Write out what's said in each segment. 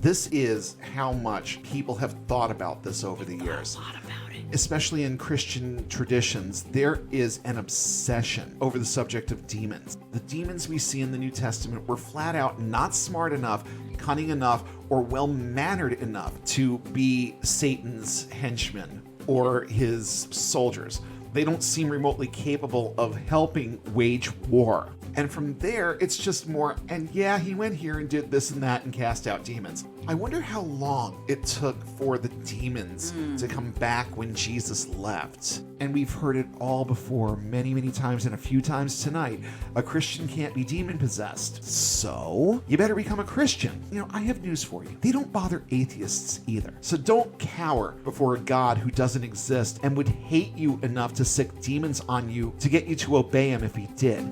This is how much people have thought about this over the years. A lot about it. Especially in Christian traditions, there is an obsession over the subject of demons. The demons we see in the New Testament were flat out not smart enough, cunning enough, or well-mannered enough to be Satan's henchmen or his soldiers. They don't seem remotely capable of helping wage war. And from there, it's just more, and yeah, he went here and did this and that and cast out demons. I wonder how long it took for the demons to come back when Jesus left. And we've heard it all before, many, many times, and a few times tonight. A Christian can't be demon-possessed. So, you better become a Christian. You know, I have news for you. They don't bother atheists either. So don't cower before a God who doesn't exist and would hate you enough to sick demons on you to get you to obey him if he did.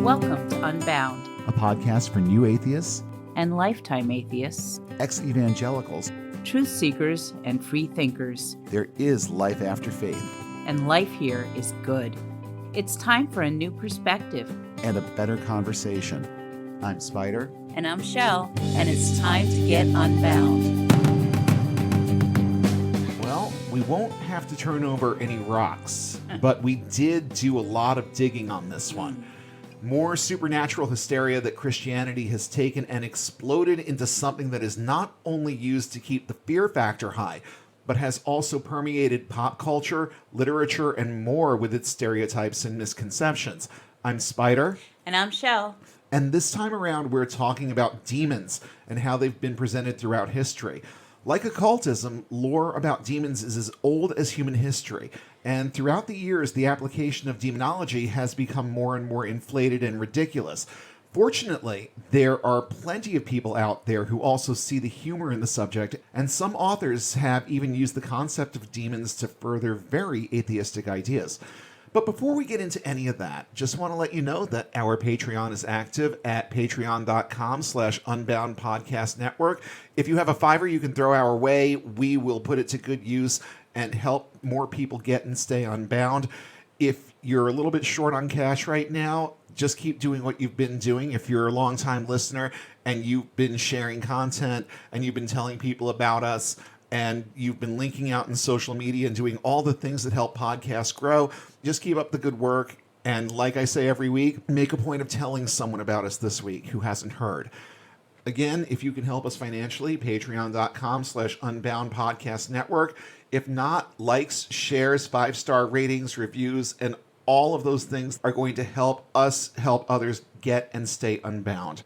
Welcome to Unbound, a podcast for new atheists, and lifetime atheists, ex-evangelicals, truth seekers, and free thinkers. There is life after faith. And life here is good. It's time for a new perspective. And a better conversation. I'm Spider. And I'm Shell, and it's time to get unbound. Well, we won't have to turn over any rocks, but we did do a lot of digging on this one. More supernatural hysteria that Christianity has taken and exploded into something that is not only used to keep the fear factor high, but has also permeated pop culture, literature, and more with its stereotypes and misconceptions. I'm Spider. And I'm Shell. And this time around, we're talking about demons and how they've been presented throughout history. Like occultism, lore about demons is as old as human history. And throughout the years, the application of demonology has become more and more inflated and ridiculous. Fortunately, there are plenty of people out there who also see the humor in the subject, and some authors have even used the concept of demons to further very atheistic ideas. But before we get into any of that, just want to let you know that our Patreon is active at patreon.com/Unbound Podcast Network. If you have a $5 you can throw our way, we will put it to good use and help more people get and stay unbound. If you're a little bit short on cash right now, just keep doing what you've been doing. If you're a longtime listener and you've been sharing content and you've been telling people about us and you've been linking out in social media and doing all the things that help podcasts grow, just keep up the good work. And like I say every week, make a point of telling someone about us this week who hasn't heard. Again, if you can help us financially, patreon.com/Unbound Podcast Network. If not, likes, shares, 5-star ratings, reviews, and all of those things are going to help us help others get and stay unbound.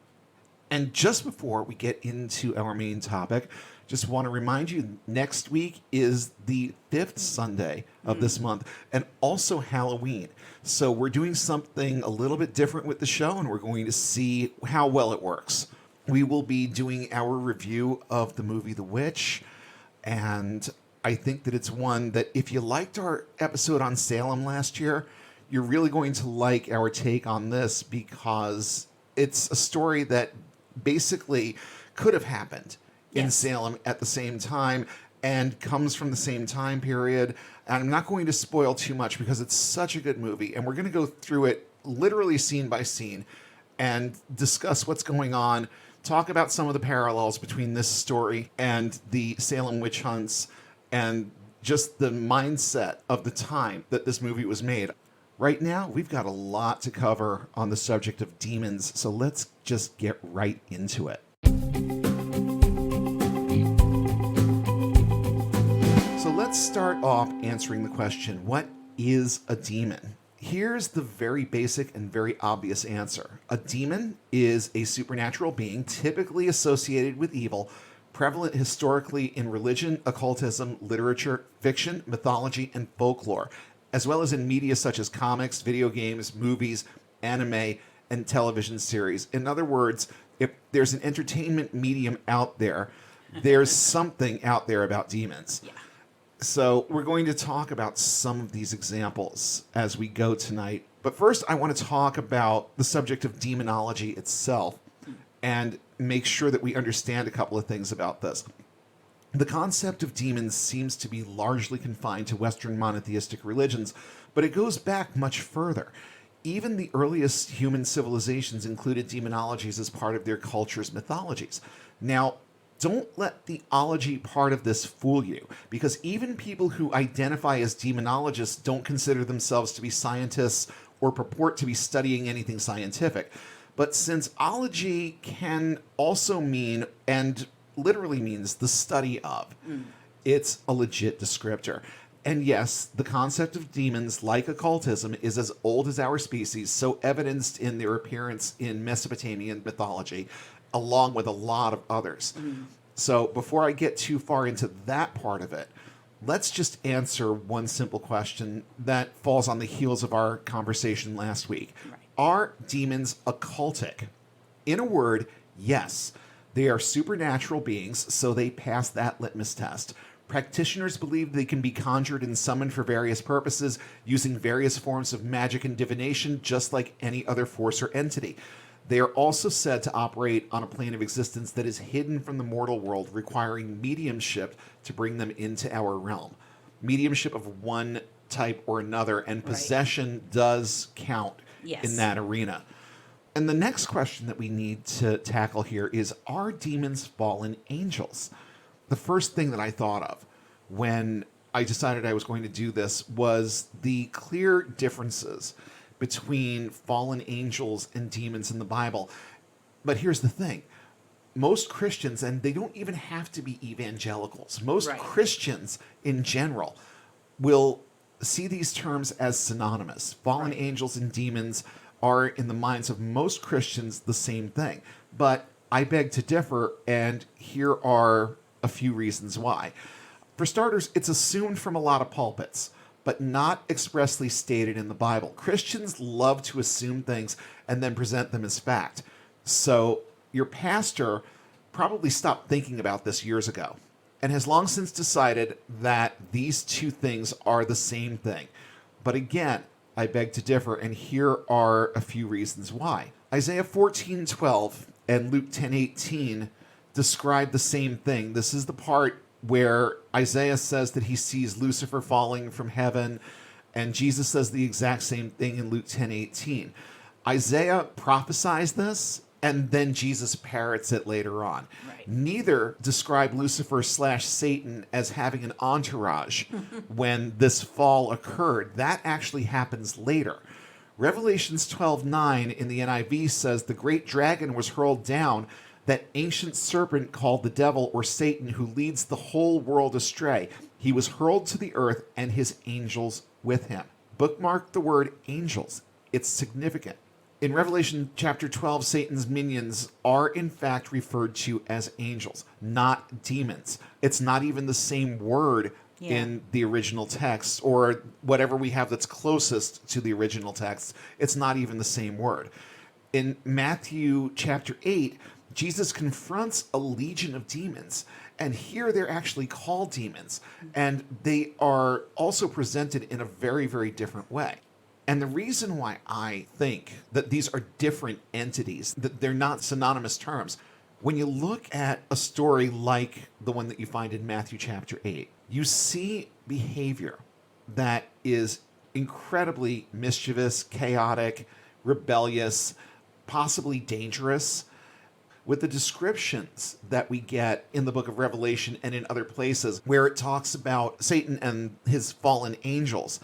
And just before we get into our main topic, just want to remind you, next week is the 5th Sunday of this month and also Halloween. So we're doing something a little bit different with the show, and we're going to see how well it works. We will be doing our review of the movie The Witch, and I think that it's one that if you liked our episode on Salem last year, you're really going to like our take on this, because it's a story that basically could have happened in Salem at the same time and comes from the same time period. And I'm not going to spoil too much because it's such a good movie, and we're going to go through it literally scene by scene and discuss what's going on, talk about some of the parallels between this story and the Salem witch hunts and just the mindset of the time that this movie was made. Right now, we've got a lot to cover on the subject of demons, so let's just get right into it. So let's start off answering the question, what is a demon? Here's the very basic and very obvious answer. A demon is a supernatural being typically associated with evil, prevalent historically in religion, occultism, literature, fiction, mythology, and folklore, as well as in media such as comics, video games, movies, anime, and television series. In other words, if there's an entertainment medium out there, there's something out there about demons. Yeah. So we're going to talk about some of these examples as we go tonight. But first, I want to talk about the subject of demonology itself and make sure that we understand a couple of things about this. The concept of demons seems to be largely confined to Western monotheistic religions, but it goes back much further. Even the earliest human civilizations included demonologies as part of their culture's mythologies. Now, don't let the ology part of this fool you, because even people who identify as demonologists don't consider themselves to be scientists or purport to be studying anything scientific. But since ology can also mean, and literally means, the study of, it's a legit descriptor. And yes, the concept of demons, like occultism, is as old as our species, so evidenced in their appearance in Mesopotamian mythology, along with a lot of others. So before I get too far into that part of it, let's just answer one simple question that falls on the heels of our conversation last week. Right. Are demons occultic? In a word, yes. They are supernatural beings, so they pass that litmus test. Practitioners believe they can be conjured and summoned for various purposes using various forms of magic and divination, just like any other force or entity. They are also said to operate on a plane of existence that is hidden from the mortal world, requiring mediumship to bring them into our realm. Mediumship of one type or another, and possession does count in that arena. And the next question that we need to tackle here is, are demons fallen angels? The first thing that I thought of when I decided I was going to do this was the clear differences between fallen angels and demons in the Bible. But here's the thing. Most Christians, and they don't even have to be evangelicals, most Christians in general will see these terms as synonymous. Fallen angels and demons are, in the minds of most Christians, the same thing. But I beg to differ, and here are a few reasons why. For starters, it's assumed from a lot of pulpits, but not expressly stated in the Bible. Christians love to assume things and then present them as fact. So your pastor probably stopped thinking about this years ago and has long since decided that these two things are the same thing. But again, I beg to differ, and here are a few reasons why. Isaiah 14:12 and Luke 10:18 describe the same thing. This is the part where Isaiah says that he sees Lucifer falling from heaven, and Jesus says the exact same thing in Luke 10:18. Isaiah prophesies this, and then Jesus parrots it later on. Neither describe Lucifer / Satan as having an entourage when this fall occurred. That actually happens later. Revelations 12:9 in the NIV says the great dragon was hurled down, that ancient serpent called the devil or Satan, who leads the whole world astray. He was hurled to the earth, and his angels with him. Bookmark the word angels. It's significant. In Revelation chapter 12, Satan's minions are in fact referred to as angels, not demons. It's not even the same word in the original text, or whatever we have that's closest to the original text. It's not even the same word. In Matthew chapter 8, Jesus confronts a legion of demons, and here they're actually called demons, and they are also presented in a very, very different way. And the reason why I think that these are different entities, that they're not synonymous terms, when you look at a story like the one that you find in Matthew chapter 8, you see behavior that is incredibly mischievous, chaotic, rebellious, possibly dangerous. With the descriptions that we get in the book of Revelation and in other places where it talks about Satan and his fallen angels,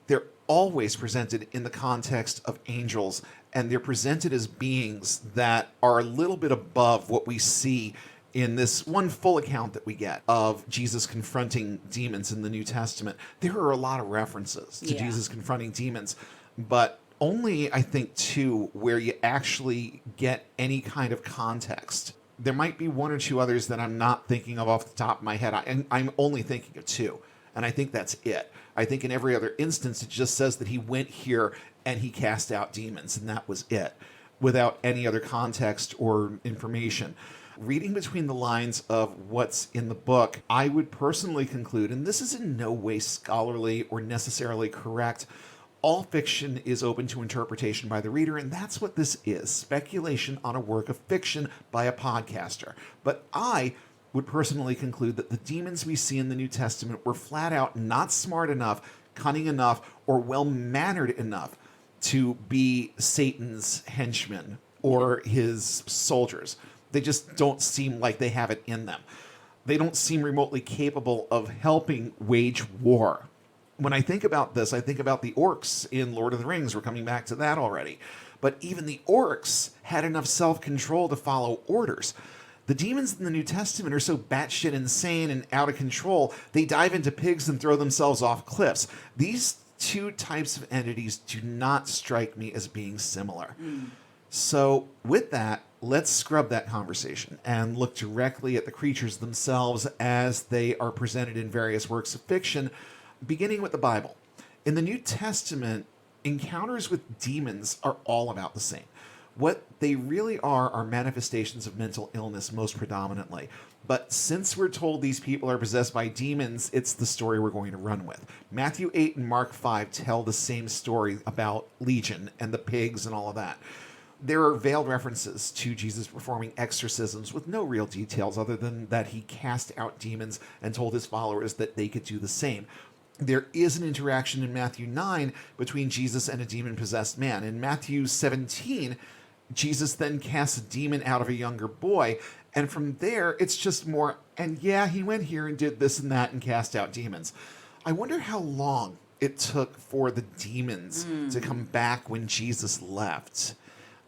they're always presented in the context of angels, and they're presented as beings that are a little bit above what we see in this one full account that we get of Jesus confronting demons in the New Testament. There are a lot of references to Jesus confronting demons, but only, I think, two where you actually get any kind of context. There might be one or two others that I'm not thinking of off the top of my head. I'm only thinking of two, and I think that's it. I think in every other instance, it just says that he went here and he cast out demons, and that was it, without any other context or information. Reading between the lines of what's in the book, I would personally conclude, and this is in no way scholarly or necessarily correct, all fiction is open to interpretation by the reader, and that's what this is, speculation on a work of fiction by a podcaster. But I would personally conclude that the demons we see in the New Testament were flat out not smart enough, cunning enough, or well-mannered enough to be Satan's henchmen or his soldiers. They just don't seem like they have it in them. They don't seem remotely capable of helping wage war. When I think about this, I think about the orcs in Lord of the Rings. We're coming back to that already. But even the orcs had enough self-control to follow orders. The demons in the New Testament are so batshit insane and out of control, they dive into pigs and throw themselves off cliffs. These two types of entities do not strike me as being similar. So with that, let's scrub that conversation and look directly at the creatures themselves as they are presented in various works of fiction, beginning with the Bible. In the New Testament, encounters with demons are all about the same. What they really are manifestations of mental illness most predominantly. But since we're told these people are possessed by demons, it's the story we're going to run with. Matthew 8 and Mark 5 tell the same story about Legion and the pigs and all of that. There are veiled references to Jesus performing exorcisms with no real details other than that he cast out demons and told his followers that they could do the same. There is an interaction in Matthew 9 between Jesus and a demon-possessed man. In Matthew 17, Jesus then casts a demon out of a younger boy, and from there, it's just more, and yeah, he went here and did this and that and cast out demons. I wonder how long it took for the demons to come back when Jesus left.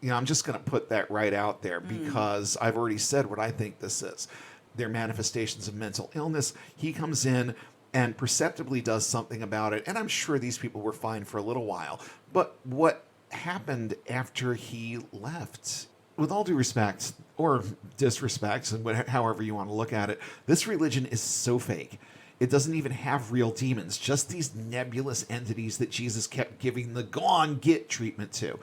You know, I'm just going to put that right out there because I've already said what I think this is. They're manifestations of mental illness. He comes in and perceptibly does something about it, and I'm sure these people were fine for a little while. But what happened after he left? With all due respect, or disrespect, and however you want to look at it, this religion is so fake. It doesn't even have real demons, just these nebulous entities that Jesus kept giving the go on, get treatment to.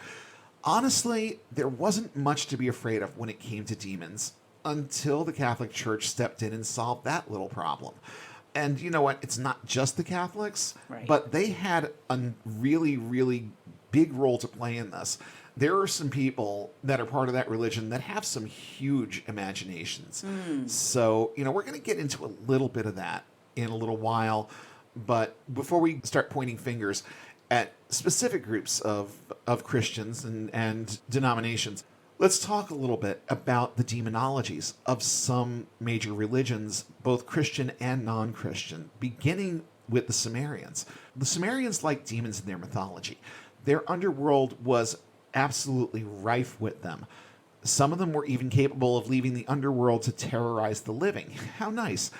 Honestly, there wasn't much to be afraid of when it came to demons until the Catholic Church stepped in and solved that little problem. And you know what? It's not just the Catholics, but they had a really, really big role to play in this. There are some people that are part of that religion that have some huge imaginations. So, you know, we're going to get into a little bit of that in a little while. But before we start pointing fingers at specific groups of Christians and denominations, let's talk a little bit about the demonologies of some major religions, both Christian and non-Christian, beginning with the Sumerians. The Sumerians liked demons in their mythology. Their underworld was absolutely rife with them. Some of them were even capable of leaving the underworld to terrorize the living. How nice.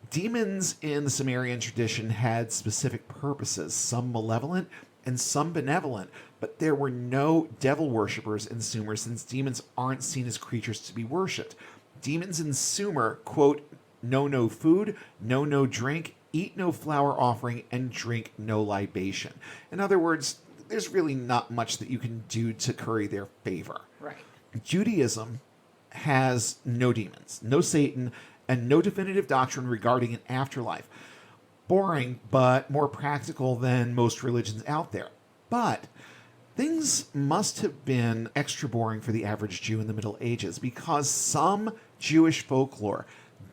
Demons in the Sumerian tradition had specific purposes, some malevolent and some benevolent, but there were no devil worshippers in Sumer since demons aren't seen as creatures to be worshipped. Demons in Sumer, quote, know no food, know no drink, eat no flour offering, and drink no libation. In other words, there's really not much that you can do to curry their favor. Right. Judaism has no demons, no Satan, and no definitive doctrine regarding an afterlife. Boring, but more practical than most religions out there. But things must have been extra boring for the average Jew in the Middle Ages because some Jewish folklore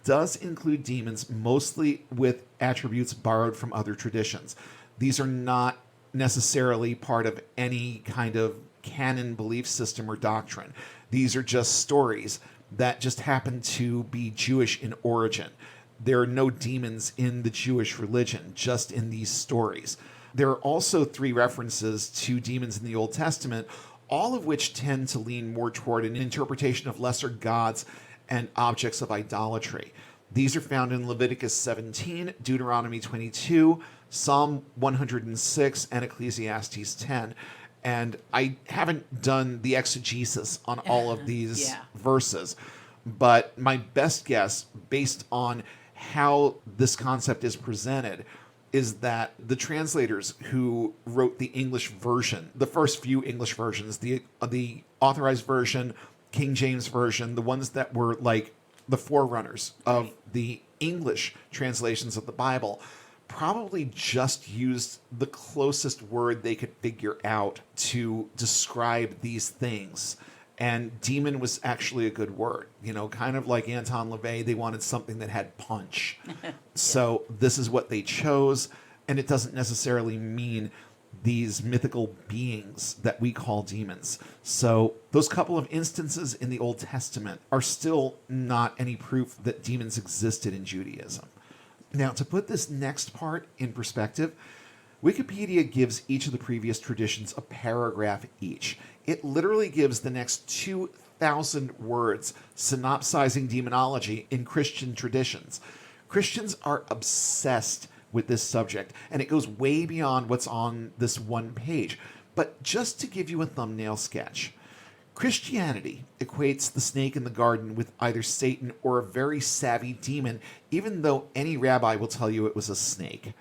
does include demons, mostly with attributes borrowed from other traditions. These are not necessarily part of any kind of canon belief system or doctrine. These are just stories that just happen to be Jewish in origin. There are no demons in the Jewish religion, just in these stories. There are also 3 references to demons in the Old Testament, all of which tend to lean more toward an interpretation of lesser gods and objects of idolatry. These are found in Leviticus 17, Deuteronomy 22, Psalm 106, and Ecclesiastes 10. And I haven't done the exegesis on all of these verses, but my best guess, based on how this concept is presented, is that the translators who wrote the English version, the first few English versions, the Authorized Version, King James Version, the ones that were like the forerunners of the English translations of the Bible, probably just used the closest word they could figure out to describe these things. And demon was actually a good word. You know, kind of like Anton LaVey, they wanted something that had punch. So this is what they chose, and it doesn't necessarily mean these mythical beings that we call demons. So those couple of instances in the Old Testament are still not any proof that demons existed in Judaism. Now, to put this next part in perspective, Wikipedia gives each of the previous traditions a paragraph each. It literally gives the next 2,000 words synopsizing demonology in Christian traditions. Christians are obsessed with this subject, and it goes way beyond what's on this one page. But just to give you a thumbnail sketch, Christianity equates the snake in the garden with either Satan or a very savvy demon, even though any rabbi will tell you it was a snake.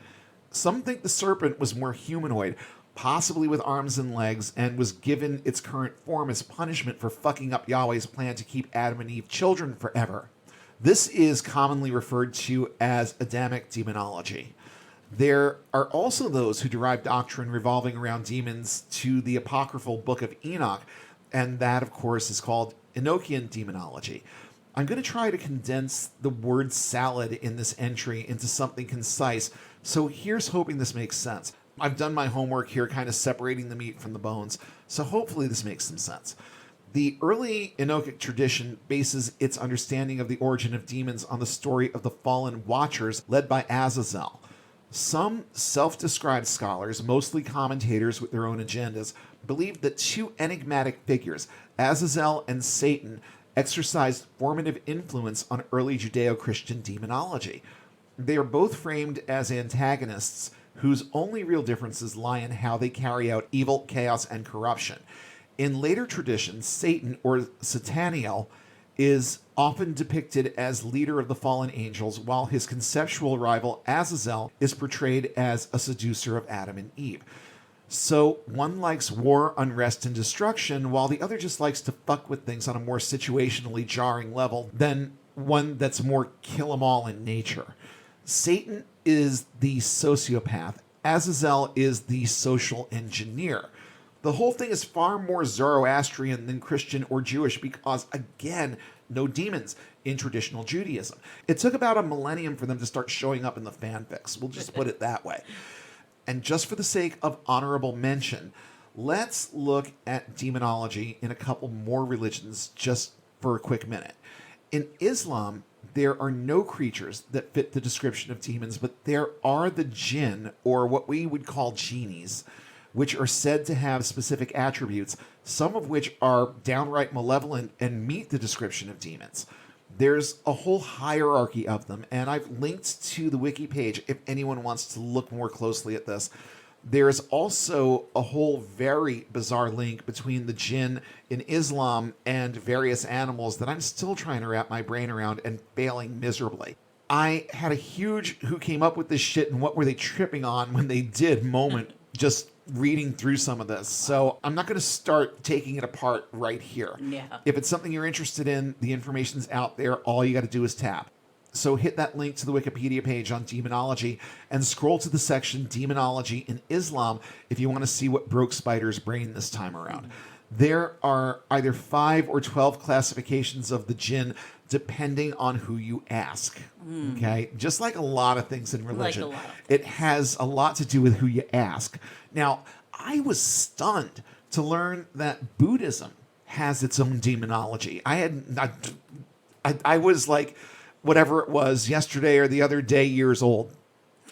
Some think the serpent was more humanoid, possibly with arms and legs, and was given its current form as punishment for fucking up Yahweh's plan to keep Adam and Eve children forever. This is commonly referred to as Adamic demonology. There are also those who derive doctrine revolving around demons to the apocryphal Book of Enoch, and that, of course, is called Enochian Demonology. I'm going to try to condense the word salad in this entry into something concise, so here's hoping this makes sense. I've done my homework here, kind of separating the meat from the bones, so hopefully this makes some sense. The early Enochic tradition bases its understanding of the origin of demons on the story of the fallen Watchers led by Azrael. Some self-described scholars, mostly commentators with their own agendas, believe that two enigmatic figures, Azrael and Satan, exercised formative influence on early Judeo-Christian demonology. They are both framed as antagonists whose only real differences lie in how they carry out evil, chaos, and corruption. In later traditions, Satan, or Sataniel, is often depicted as leader of the fallen angels, while his conceptual rival, Azrael, is portrayed as a seducer of Adam and Eve. So one likes war, unrest, and destruction, while the other just likes to fuck with things on a more situationally jarring level than one that's more kill 'em all in nature. Satan is the sociopath. Azrael is the social engineer. The whole thing is far more Zoroastrian than Christian or Jewish because, again, no demons in traditional Judaism. It took about a millennium for them to start showing up in the fanfics. We'll just put it that way. And just for the sake of honorable mention, let's look at demonology in a couple more religions just for a quick minute. In Islam, there are no creatures that fit the description of demons, but there are the jinn, or what we would call genies, which are said to have specific attributes, some of which are downright malevolent and meet the description of demons. There's a whole hierarchy of them, and I've linked to the wiki page if anyone wants to look more closely at this. There's also a whole very bizarre link between the jinn in Islam and various animals that I'm still trying to wrap my brain around and failing miserably. I had a huge who came up with this shit and what were they tripping on when they did moment just reading through some of this. So I'm not going to start taking it apart right here. Yeah. If it's something you're interested in, the information's out there. All you got to do is tap. So hit that link to the Wikipedia page on demonology and scroll to the section Demonology in Islam if you want to see what broke Spider's brain this time around. There are either 5 or 12 classifications of the jinn depending on who you ask. Okay? Just like a lot of things in religion. It has a lot to do with who you ask. Now, I was stunned to learn that Buddhism has its own demonology. I was like, whatever it was, yesterday or the other day, years old,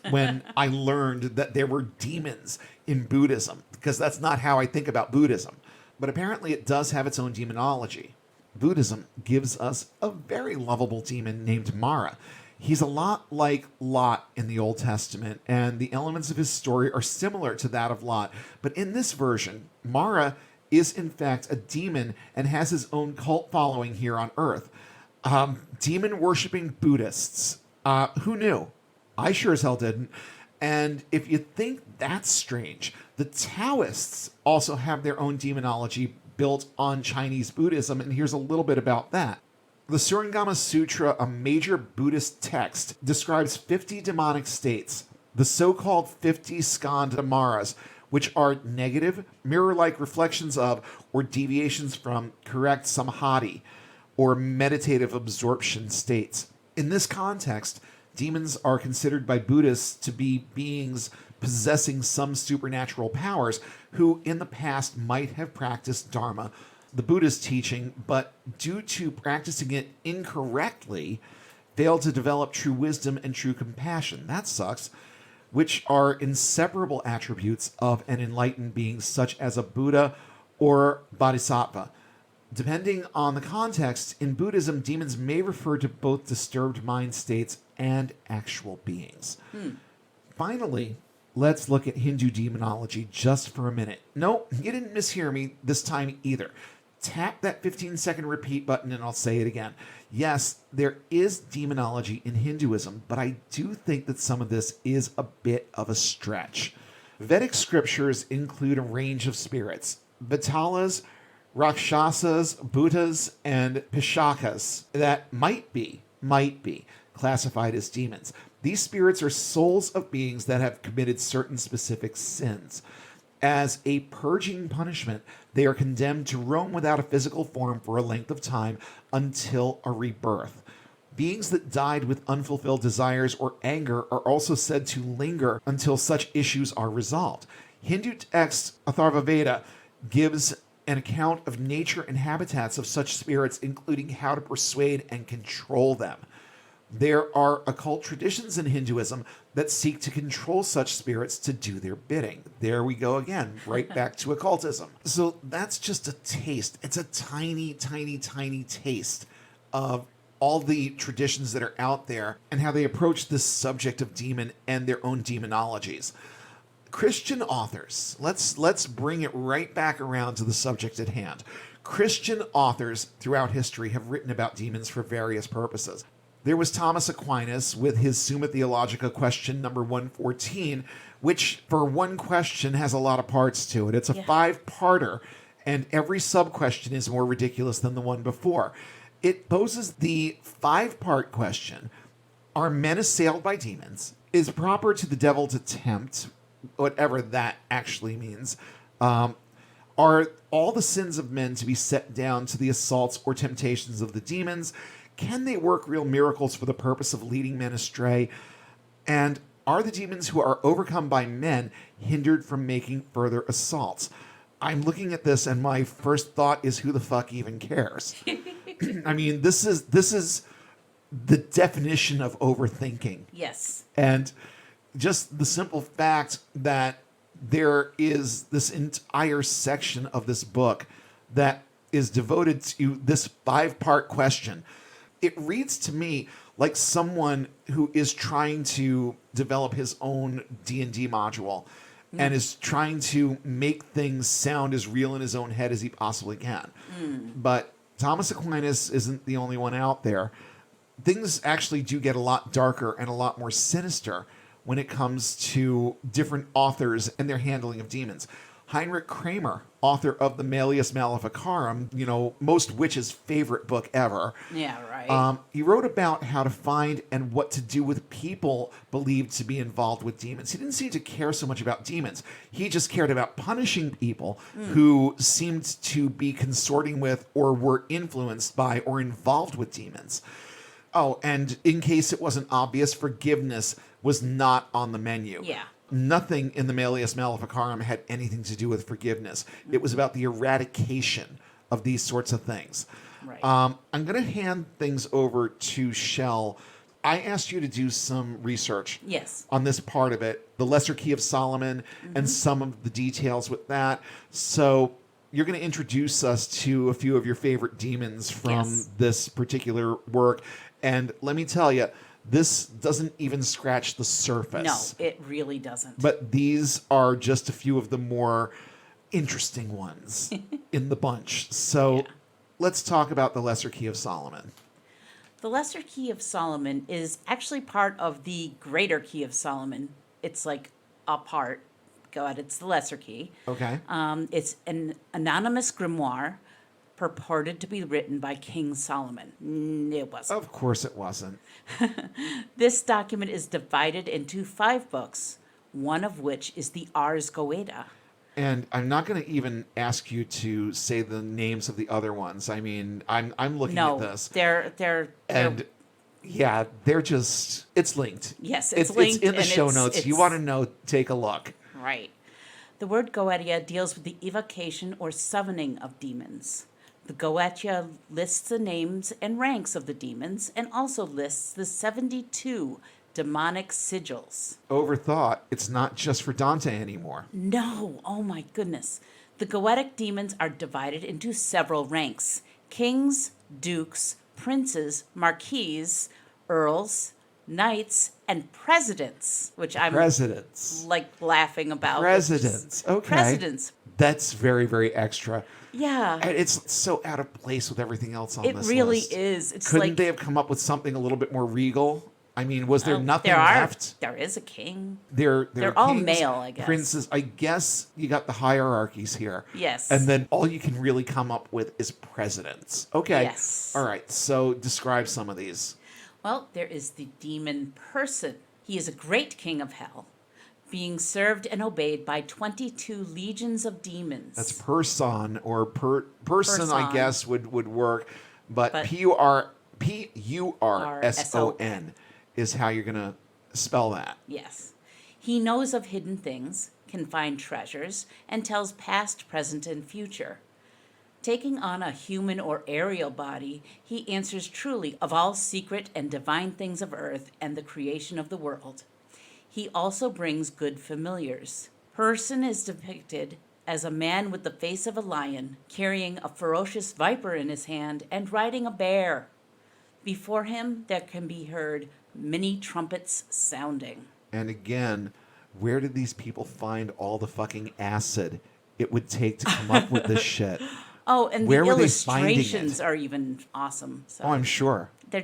when I learned that there were demons in Buddhism, because that's not how I think about Buddhism. But apparently it does have its own demonology. Buddhism gives us a very lovable demon named Mara. He's a lot like Lot in the Old Testament, and the elements of his story are similar to that of Lot. But in this version, Mara is in fact a demon and has his own cult following here on Earth. Demon-worshipping Buddhists. Who knew? I sure as hell didn't. And if you think that's strange, the Taoists also have their own demonology built on Chinese Buddhism, and here's a little bit about that. The Surangama Sutra, a major Buddhist text, describes 50 demonic states, the so-called 50 skandha maras, which are negative, mirror-like reflections of, or deviations from correct samadhi, or meditative absorption states. In this context, demons are considered by Buddhists to be beings possessing some supernatural powers who in the past might have practiced Dharma, the Buddha's teaching, but due to practicing it incorrectly, failed to develop true wisdom and true compassion. That sucks. Which are inseparable attributes of an enlightened being such as a Buddha or Bodhisattva. Depending on the context, in Buddhism, demons may refer to both disturbed mind states and actual beings. Finally, let's look at Hindu demonology just for a minute. No, you didn't mishear me this time either. Tap that 15-second repeat button and I'll say it again. Yes, there is demonology in Hinduism, but I do think that some of this is a bit of a stretch. Vedic scriptures include a range of spirits: Vitalas, Rakshasas, Bhutas, and Pishakas that might be classified as demons. These spirits are souls of beings that have committed certain specific sins. As a purging punishment, they are condemned to roam without a physical form for a length of time until a rebirth. Beings that died with unfulfilled desires or anger are also said to linger until such issues are resolved. Hindu text Atharva Veda gives an account of nature and habitats of such spirits, including how to persuade and control them. There are occult traditions in Hinduism that seek to control such spirits to do their bidding. There we go again, right back to occultism. So that's just a taste. It's a tiny, tiny, tiny taste of all the traditions that are out there and how they approach this subject of demon and their own demonologies. Christian authors, let's bring it right back around to the subject at hand. Christian authors throughout history have written about demons for various purposes. There was Thomas Aquinas with his Summa Theologica question number 114, which for one question has a lot of parts to it. It's a five-parter, and every sub-question is more ridiculous than the one before. It poses the five-part question: are men assailed by demons? Is it proper to the devil to tempt? Whatever that actually means. Are all the sins of men to be set down to the assaults or temptations of the demons? Can they work real miracles for the purpose of leading men astray? And are the demons who are overcome by men hindered from making further assaults? I'm looking at this and my first thought is, who the fuck even cares? I mean, this is the definition of overthinking. Yes. And just the simple fact that there is this entire section of this book that is devoted to this five-part question. It reads to me like someone who is trying to develop his own D&D module and is trying to make things sound as real in his own head as he possibly can. But Thomas Aquinas isn't the only one out there. Things actually do get a lot darker and a lot more sinister when it comes to different authors and their handling of demons. Heinrich Kramer, author of the Malleus Maleficarum, most witches' favorite book ever. Yeah, right. He wrote about how to find and what to do with people believed to be involved with demons. He didn't seem to care so much about demons. He just cared about punishing people who seemed to be consorting with or were influenced by or involved with demons. Oh, and in case it wasn't obvious, forgiveness was not on the menu. Yeah. Nothing in the Malleus Maleficarum had anything to do with forgiveness. It was about the eradication of these sorts of things. Right. I'm going to hand things over to Shell. I asked you to do some research on this part of it, the Lesser Key of Solomon, and some of the details with that. So you're going to introduce us to a few of your favorite demons from this particular work. And let me tell you, this doesn't even scratch the surface. No, it really doesn't. But these are just a few of the more interesting ones in the bunch. So let's talk about the Lesser Key of Solomon. The Lesser Key of Solomon is actually part of the Greater Key of Solomon. It's like a part. Go ahead, it's the Lesser Key. Okay. It's an anonymous grimoire purported to be written by King Solomon. It wasn't. Of course it wasn't. This document is divided into 5 books, one of which is the Ars Goetia. And I'm not going to even ask you to say the names of the other ones. I mean, I'm looking at this. They're Yeah, they're just, it's linked. Yes, it's linked, It's in the and show it's- notes. You it's- want to know, take a look. Right. The word Goetia deals with the evocation or summoning of demons. The Goetia lists the names and ranks of the demons and also lists the 72 demonic sigils. Overthought, it's not just for Dante anymore. No, oh my goodness. The Goetic demons are divided into several ranks: kings, dukes, princes, marquises, earls, knights, and presidents, which I'm Presidents. like laughing about. Presidents. Okay. Presidents. That's very, very extra. Yeah. And it's so out of place with everything else on It this really list. is. It's Couldn't like they have come up with something a little bit more regal? I mean, was there oh, nothing there are, left? There is a king. They're all kings, male, I guess. Princes. I guess you got the hierarchies here. Yes. And then all you can really come up with is presidents. Okay. Yes. All right. So describe some of these. Well, there is the demon person. He is a great king of hell, being served and obeyed by 22 legions of demons. That's person or person, I Person. guess, would work. But But- P-U-R-S-O-N is how you're going to spell that. Yes. He knows of hidden things, can find treasures, and tells past, present, and future. Taking on a human or aerial body, he answers truly of all secret and divine things of earth and the creation of the world. He also brings good familiars. Person is depicted as a man with the face of a lion, carrying a ferocious viper in his hand and riding a bear. Before him there can be heard many trumpets sounding. And again, where did these people find all the fucking acid it would take to come up with this shit? Oh, and Where the were they finding illustrations it? are even awesome. So Oh, I'm sure. they're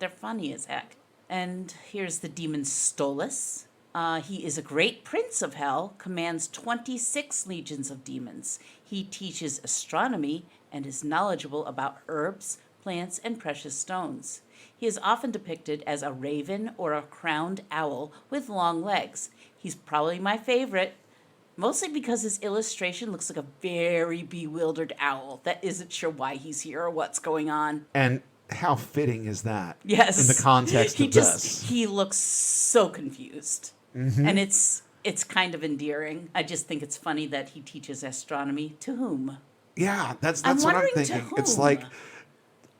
funny as heck. And here's the demon Stolus. He is a great prince of hell, commands 26 legions of demons. He teaches astronomy and is knowledgeable about herbs, plants, and precious stones. He is often depicted as a raven or a crowned owl with long legs. He's probably my favorite, mostly because his illustration looks like a very bewildered owl that isn't sure why he's here or what's going on. And how fitting is that? Yes. In the context of this. He looks so confused. Mm-hmm. And it's kind of endearing. I just think it's funny that he teaches astronomy to whom? Yeah, that's I'm what I'm wondering to thinking. It's whom? like,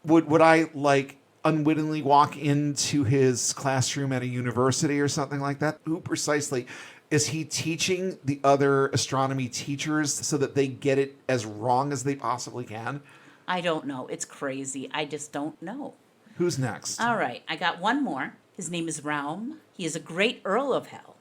would I like unwittingly walk into his classroom at a university or something like that? Who precisely is he teaching the other astronomy teachers so that they get it as wrong as they possibly can? I don't know. It's crazy. I just don't know. Who's next? All right, I got one more. His name is Raum. He is a great earl of hell,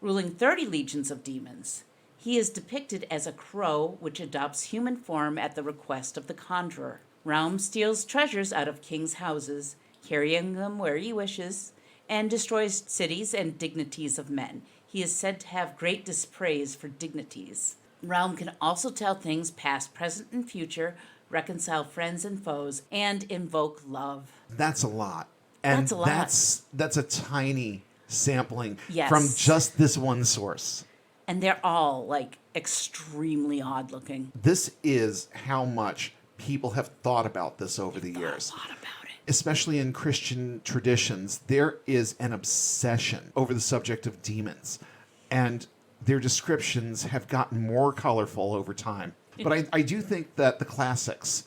ruling 30 legions of demons. He is depicted as a crow which adopts human form at the request of the conjurer. Raum steals treasures out of kings' houses, carrying them where he wishes, and destroys cities and dignities of men. He is said to have great dispraise for dignities. Raum can also tell things past, present, and future, reconcile friends and foes, and invoke love. That's a lot. And That's a lot. that's a tiny sampling Yes. from just this one source. And they're all, like, extremely odd looking. This is how much people have thought about this over the years. A lot about it. Especially in Christian traditions, there is an obsession over the subject of demons. And their descriptions have gotten more colorful over time. But I do think that the classics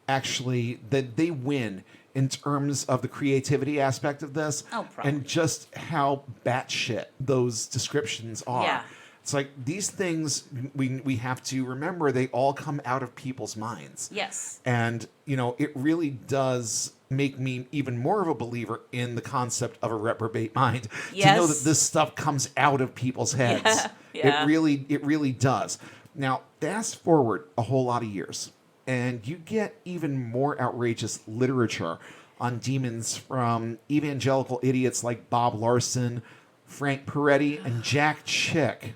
actually, that they win in terms of the creativity aspect of this. Oh, probably. And just how batshit those descriptions are. Yeah. It's like these things we have to remember, they all come out of people's minds. Yes. And, you know, it really does make me even more of a believer in the concept of a reprobate mind. To know Yes. that this stuff comes out of people's heads. Yeah. It really does. Now, fast forward a whole lot of years, and you get even more outrageous literature on demons from evangelical idiots like Bob Larson, Frank Peretti, and Jack Chick.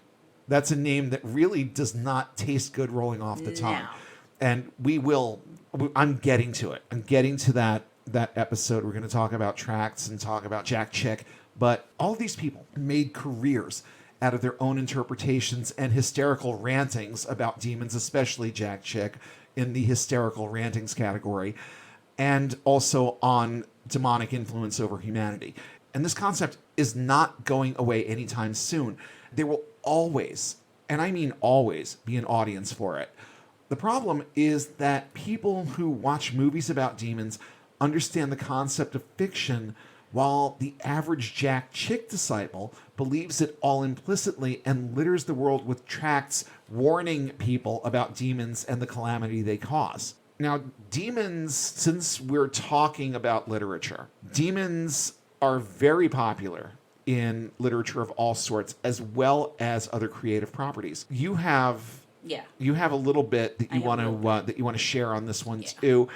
That's a name that really does not taste good rolling off the tongue. No. And I'm getting to it. I'm getting to that episode. We're going to talk about tracts and talk about Jack Chick. But all these people made careers out of their own interpretations and hysterical rantings about demons, especially Jack Chick in the hysterical rantings category, and also on demonic influence over humanity. And this concept is not going away anytime soon. There will always, and I mean always, be an audience for it. The problem is that people who watch movies about demons understand the concept of fiction, while the average Jack Chick disciple believes it all implicitly and litters the world with tracts warning people about demons and the calamity they cause. Now, demons, since we're talking about literature, demons are very popular in literature of all sorts, as well as other creative properties. You have a little bit that you want to share on this one too.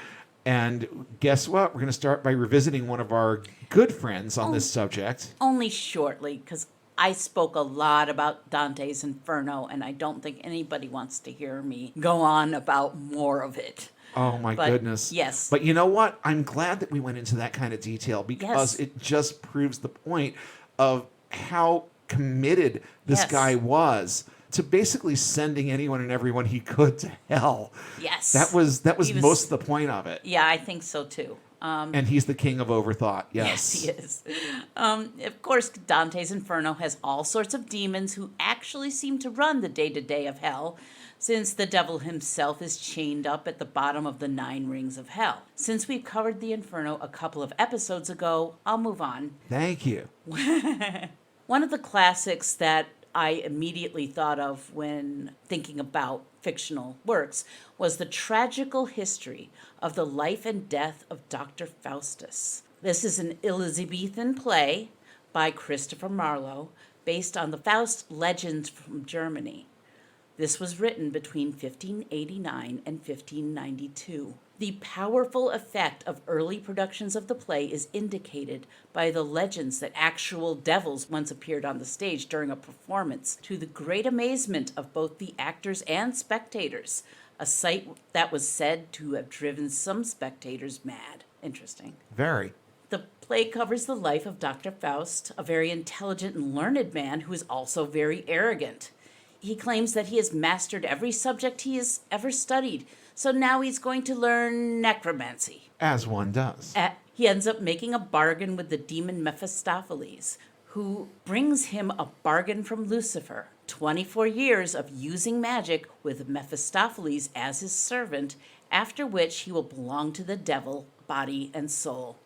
And guess what? We're going to start by revisiting one of our good friends on this subject. Only shortly, because I spoke a lot about Dante's Inferno, and I don't think anybody wants to hear me go on about more of it. Oh, my goodness. Yes. But you know what? I'm glad that we went into that kind of detail, because it just proves the point of how committed this guy was to basically sending anyone and everyone he could to hell. Yes. That was most of the point of it. Yeah, I think so too. And he's the king of overthought. Yes, he is. Of course, Dante's Inferno has all sorts of demons who actually seem to run the day-to-day of hell, since the devil himself is chained up at the bottom of the 9 rings of hell. Since we've covered the Inferno a couple of episodes ago, I'll move on. Thank you. One of the classics that I immediately thought of when thinking about fictional works was the tragical history of the life and death of Dr. Faustus. This is an Elizabethan play by Christopher Marlowe based on the Faust legends from Germany. This was written between 1589 and 1592. The powerful effect of early productions of the play is indicated by the legends that actual devils once appeared on the stage during a performance, to the great amazement of both the actors and spectators, a sight that was said to have driven some spectators mad. Interesting. Very. The play covers the life of Dr. Faust, a very intelligent and learned man who is also very arrogant. He claims that he has mastered every subject he has ever studied, so now he's going to learn necromancy. As one does. He ends up making a bargain with the demon Mephistopheles, who brings him a bargain from Lucifer. 24 years of using magic with Mephistopheles as his servant, after which he will belong to the devil, body and soul.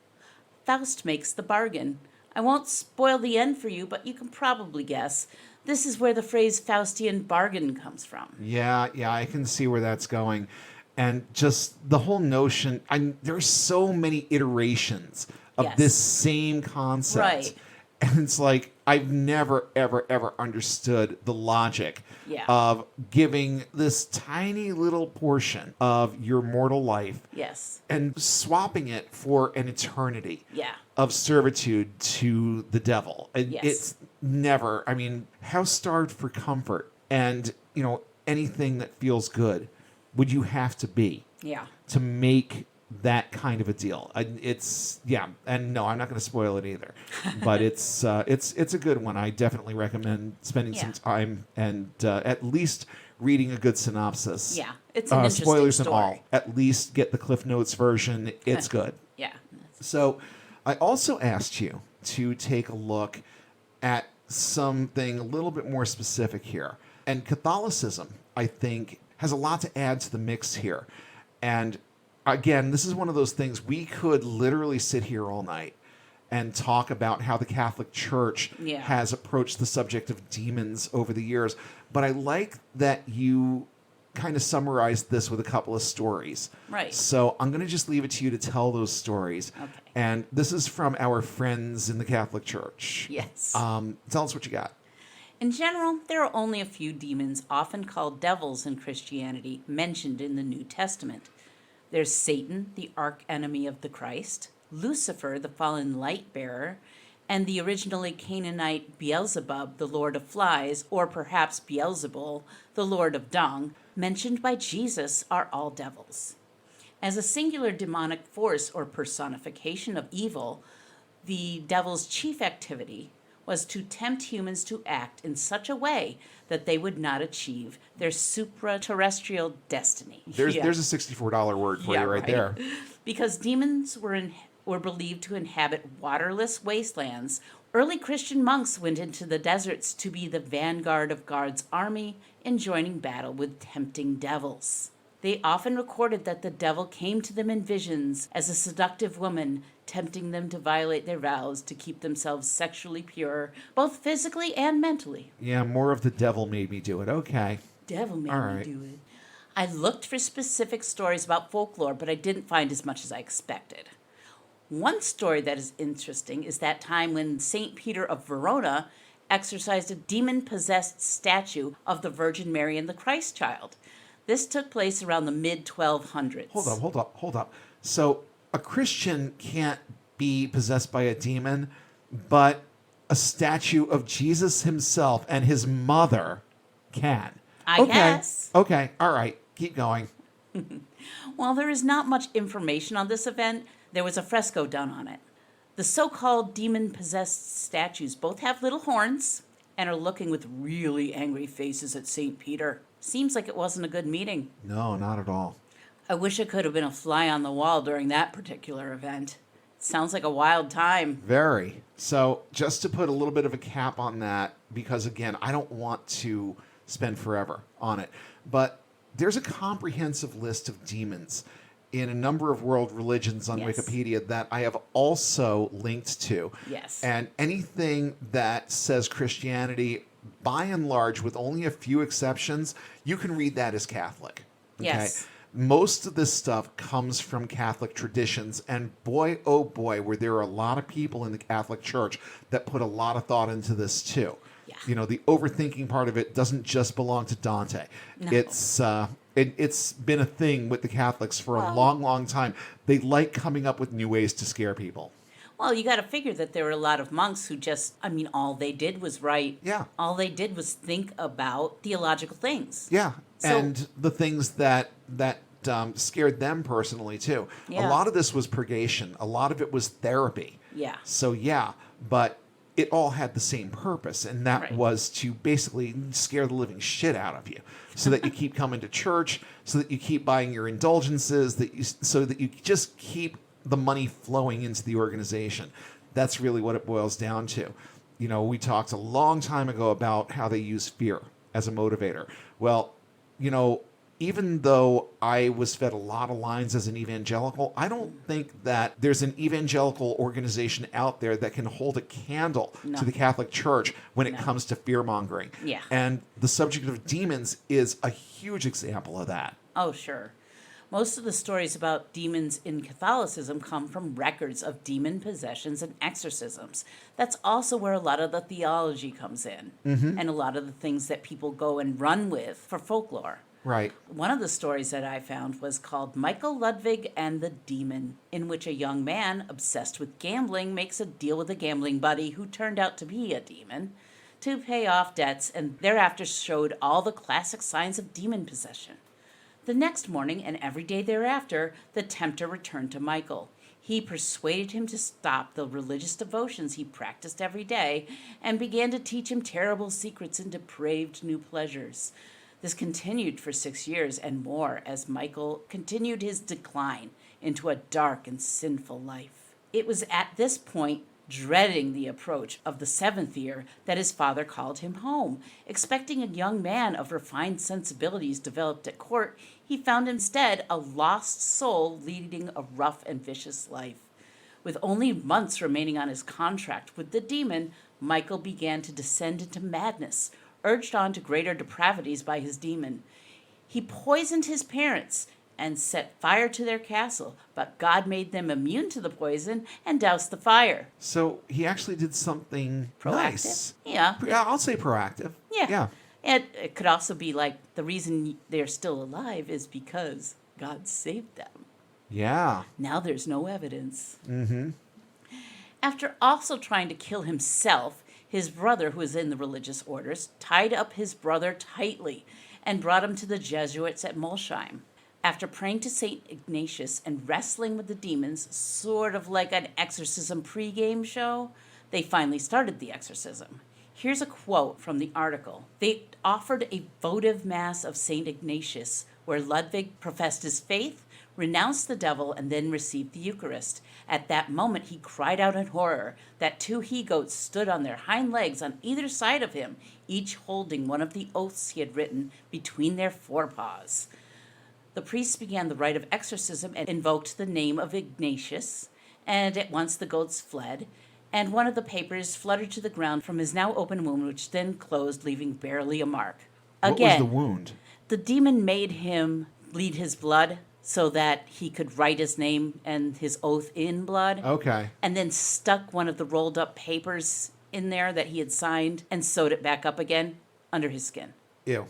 Faust makes the bargain. I won't spoil the end for you, but you can probably guess. This is where the phrase Faustian bargain comes from. Yeah, I can see where that's going. And just the whole notion, there are so many iterations of this same concept. Right. And it's like, I've never, ever, ever understood the logic of giving this tiny little portion of your mortal life and swapping it for an eternity of servitude to the devil. And it's never, how starved for comfort and, anything that feels good would you have to be to make that kind of a deal? And no, I'm not going to spoil it either, but it's a good one. I definitely recommend spending some time and at least reading a good synopsis. Yeah, it's an interesting spoilers story. and all. At least get the Cliff Notes version. It's good. Yeah. So I also asked you to take a look at something a little bit more specific here. And Catholicism, I think, has a lot to add to the mix here. And again, this is one of those things we could literally sit here all night and talk about how the Catholic Church has approached the subject of demons over the years. But I like that you kind of summarized this with a couple of stories. Right. So I'm going to just leave it to you to tell those stories. Okay. And this is from our friends in the Catholic Church. Yes. Tell us what you got. In general, there are only a few demons, often called devils in Christianity, mentioned in the New Testament. There's Satan, the arch-enemy of the Christ, Lucifer, the fallen light-bearer, and the originally Canaanite Beelzebub, the lord of flies, or perhaps Beelzebul, the lord of dung, mentioned by Jesus, are all devils. As a singular demonic force or personification of evil, the devil's chief activity was to tempt humans to act in such a way that they would not achieve their supraterrestrial destiny. There's a $64 word for you right there. Because demons were were believed to inhabit waterless wastelands, early Christian monks went into the deserts to be the vanguard of God's army in joining battle with tempting devils. They often recorded that the devil came to them in visions as a seductive woman, tempting them to violate their vows to keep themselves sexually pure, both physically and mentally. Yeah, more of the devil made me do it. Okay. Devil made All me right. do it. I looked for specific stories about folklore, but I didn't find as much as I expected. One story that is interesting is that time when St. Peter of Verona exorcised a demon-possessed statue of the Virgin Mary and the Christ child. This took place around the mid-1200s. Hold up. So a Christian can't be possessed by a demon, but a statue of Jesus himself and his mother can. I guess. Okay, all right, keep going. While there is not much information on this event, there was a fresco done on it. The so-called demon-possessed statues both have little horns and are looking with really angry faces at St. Peter. Seems like it wasn't a good meeting. No, not at all. I wish I could have been a fly on the wall during that particular event. Sounds like a wild time. Very. So just to put a little bit of a cap on that, because again, I don't want to spend forever on it, but there's a comprehensive list of demons in a number of world religions on Yes. Wikipedia that I have also linked to. Yes. And anything that says Christianity, by and large, with only a few exceptions, you can read that as Catholic. Okay? Yes. Most of this stuff comes from Catholic traditions, and boy, oh boy, were there a lot of people in the Catholic Church that put a lot of thought into this too. Yeah. You know, the overthinking part of it doesn't just belong to Dante. No. It's been a thing with the Catholics for a Well- long time. They like coming up with new ways to scare people. Well, you got to figure that there were a lot of monks who just, all they did was write. Yeah. All they did was think about theological things. Yeah, So- and the things that scared them personally too. Yeah. A lot of this was purgation. A lot of it was therapy. Yeah. So yeah, but it all had the same purpose, and that Right. was to basically scare the living shit out of you, so that you keep coming to church, so that you keep buying your indulgences, so that you just keep the money flowing into the organization. That's really what it boils down to. You know, we talked a long time ago about how they use fear as a motivator. Well, you know, even though I was fed a lot of lines as an evangelical, I don't think that there's an evangelical organization out there that can hold a candle No. to the Catholic Church when it No. comes to fear mongering. Yeah. And the subject of demons is a huge example of that. Oh, sure. Most of the stories about demons in Catholicism come from records of demon possessions and exorcisms. That's also where a lot of the theology comes in, and a lot of the things that people go and run with for folklore. Right. One of the stories that I found was called Michael Ludwig and the Demon, in which a young man obsessed with gambling makes a deal with a gambling buddy who turned out to be a demon to pay off debts, and thereafter showed all the classic signs of demon possession. The next morning and every day thereafter, the tempter returned to Michael. He persuaded him to stop the religious devotions he practiced every day and began to teach him terrible secrets and depraved new pleasures. This continued for 6 years and more as Michael continued his decline into a dark and sinful life. It was at this point, dreading the approach of the 7th year, that his father called him home. Expecting a young man of refined sensibilities developed at court, he found instead a lost soul leading a rough and vicious life. With only months remaining on his contract with the demon, Michael began to descend into madness, urged on to greater depravities by his demon. He poisoned his parents and set fire to their castle, but God made them immune to the poison and doused the fire. So he actually did something Proactive? nice. Yeah. Yeah, I'll say proactive. Yeah. Yeah. And it could also be like the reason they're still alive is because God saved them. Yeah. Now there's no evidence. After also trying to kill himself, his brother, who was in the religious orders, tied up his brother tightly and brought him to the Jesuits at Molsheim. After praying to St. Ignatius and wrestling with the demons, sort of like an exorcism pregame show, they finally started the exorcism. Here's a quote from the article. They offered a votive mass of St. Ignatius, where Ludwig professed his faith, renounced the devil, and then received the Eucharist. At that moment he cried out in horror that 2 he-goats stood on their hind legs on either side of him, each holding one of the oaths he had written between their forepaws. The priests began the rite of exorcism and invoked the name of Ignatius, and at once the goats fled, and one of the papers fluttered to the ground from his now open wound, which then closed, leaving barely a mark. What was the wound? The demon made him bleed his blood so that he could write his name and his oath in blood. Okay. And then stuck one of the rolled up papers in there that he had signed and sewed it back up again under his skin. Ew.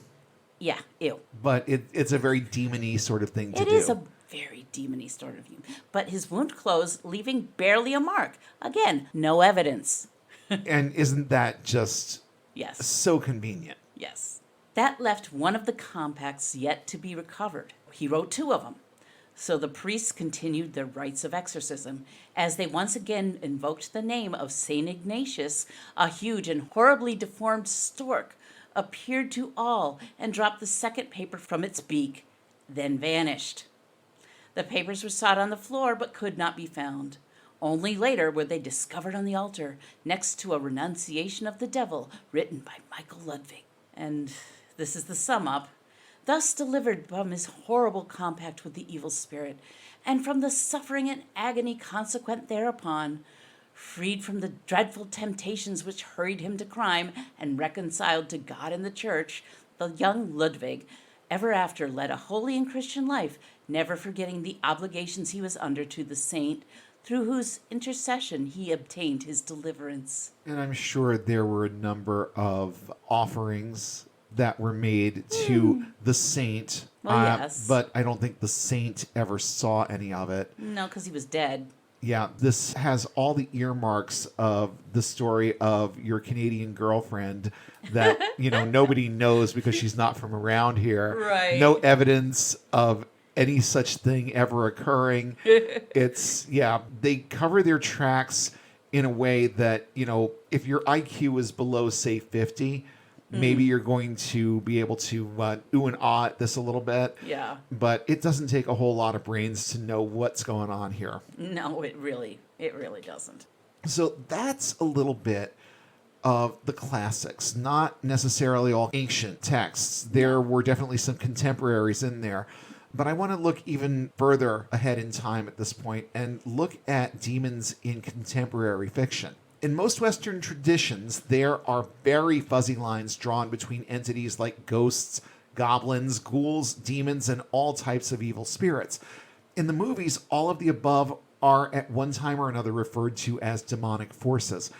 Yeah, ew. But it's a very demon-y sort of thing to do. It is a very demon-y sort of thing. But his wound closed, leaving barely a mark. Again, no evidence. And isn't that just Yes. so convenient? Yes. That left one of the compacts yet to be recovered. He wrote 2 of them. So the priests continued their rites of exorcism. As they once again invoked the name of St. Ignatius, a huge and horribly deformed stork appeared to all and dropped the second paper from its beak, then vanished. The papers were sought on the floor but could not be found. Only later were they discovered on the altar next to a renunciation of the devil written by Michael Ludwig. And this is the sum up. Thus delivered from his horrible compact with the evil spirit, and from the suffering and agony consequent thereupon, freed from the dreadful temptations which hurried him to crime, and reconciled to God and the Church, the young Ludwig ever after led a holy and Christian life, never forgetting the obligations he was under to the saint, through whose intercession he obtained his deliverance. And I'm sure there were a number of offerings that were made to the saint. Well, yes. But I don't think the saint ever saw any of it. No, because he was dead. Yeah, this has all the earmarks of the story of your Canadian girlfriend that, nobody knows because she's not from around here. Right. No evidence of any such thing ever occurring. They cover their tracks in a way that, if your IQ is below, say, 50, maybe you're going to be able to ooh and ah at this a little bit. Yeah. But it doesn't take a whole lot of brains to know what's going on here. No, it really doesn't. So that's a little bit of the classics, not necessarily all ancient texts. There were definitely some contemporaries in there. But I want to look even further ahead in time at this point and look at demons in contemporary fiction. In most Western traditions, there are very fuzzy lines drawn between entities like ghosts, goblins, ghouls, demons, and all types of evil spirits. In the movies, all of the above are at one time or another referred to as demonic forces.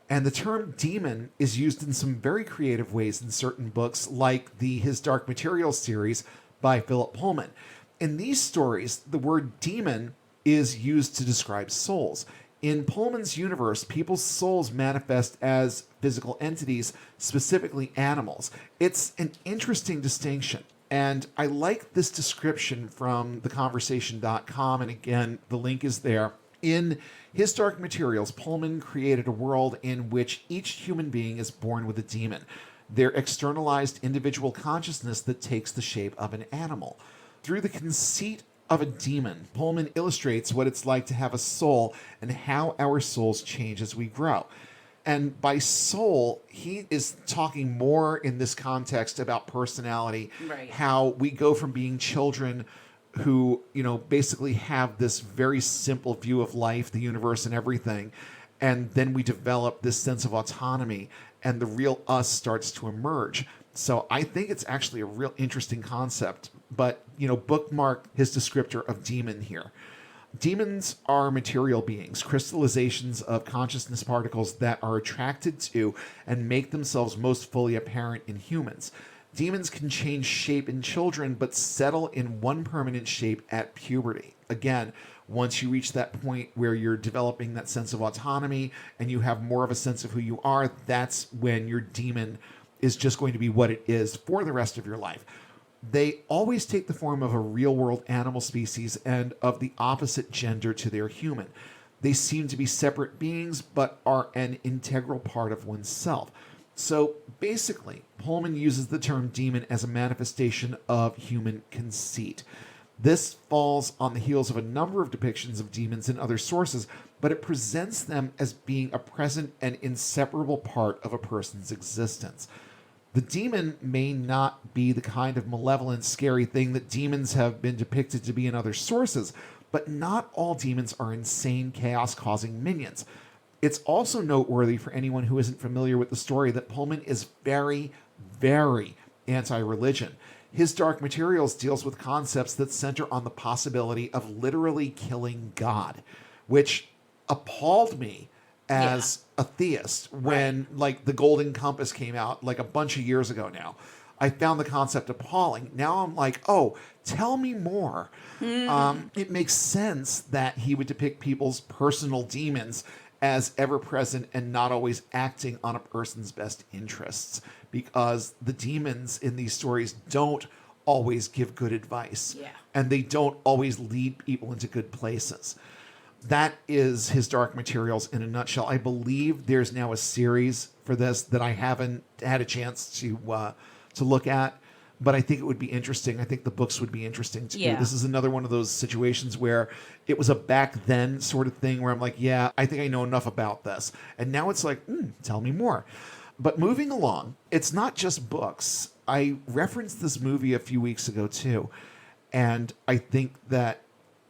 And the term demon is used in some very creative ways in certain books, like the His Dark Materials series by Philip Pullman. In these stories, the word demon is used to describe souls. In Pullman's universe, people's souls manifest as physical entities, specifically animals. It's an interesting distinction. And I like this description from theconversation.com. And again, the link is there. In His Dark Materials, Pullman created a world in which each human being is born with a demon, their externalized individual consciousness that takes the shape of an animal. Through the conceit of a demon, Pullman illustrates what it's like to have a soul and how our souls change as we grow. And by soul, he is talking more in this context about personality, Right. how we go from being children who, basically have this very simple view of life, the universe, and everything. And then we develop this sense of autonomy, and the real us starts to emerge. So I think it's actually a real interesting concept. But, bookmark his descriptor of demon here. Demons are material beings, crystallizations of consciousness particles that are attracted to and make themselves most fully apparent in humans. Demons can change shape in children, but settle in one permanent shape at puberty. Again, once you reach that point where you're developing that sense of autonomy and you have more of a sense of who you are, that's when your demon is just going to be what it is for the rest of your life. They always take the form of a real-world animal species and of the opposite gender to their human. They seem to be separate beings, but are an integral part of oneself. So basically, Pullman uses the term demon as a manifestation of human conceit. This falls on the heels of a number of depictions of demons in other sources, but it presents them as being a present and inseparable part of a person's existence. The demon may not be the kind of malevolent, scary thing that demons have been depicted to be in other sources, but not all demons are insane, chaos-causing minions. It's also noteworthy for anyone who isn't familiar with the story that Pullman is very, very anti-religion. His Dark Materials deals with concepts that center on the possibility of literally killing God, which appalled me as a theist when like the Golden Compass came out like a bunch of years ago now. I found the concept appalling. Now I'm like, oh, tell me more. It makes sense that he would depict people's personal demons as ever-present and not always acting on a person's best interests, because the demons in these stories don't always give good advice. Yeah. And they don't always lead people into good places. That is his Dark Materials in a nutshell. I believe there's now a series for this that I haven't had a chance to look at, but I think it would be interesting. I think the books would be interesting too. Yeah. This is another one of those situations where it was a back then sort of thing where I'm like, yeah, I think I know enough about this. And now it's like, tell me more. But moving along, it's not just books. I referenced this movie a few weeks ago too, and I think that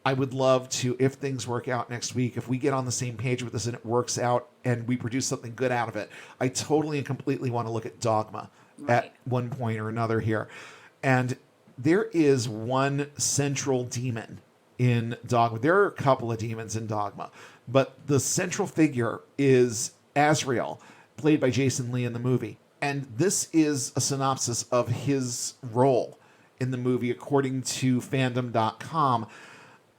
I would love to, if things work out next week, if we get on the same page with this and it works out and we produce something good out of it, I totally and completely want to look at Dogma at one point or another here. And there is one central demon in Dogma. There are a couple of demons in Dogma, but the central figure is Azrael, played by Jason Lee in the movie. And this is a synopsis of his role in the movie, according to fandom.com.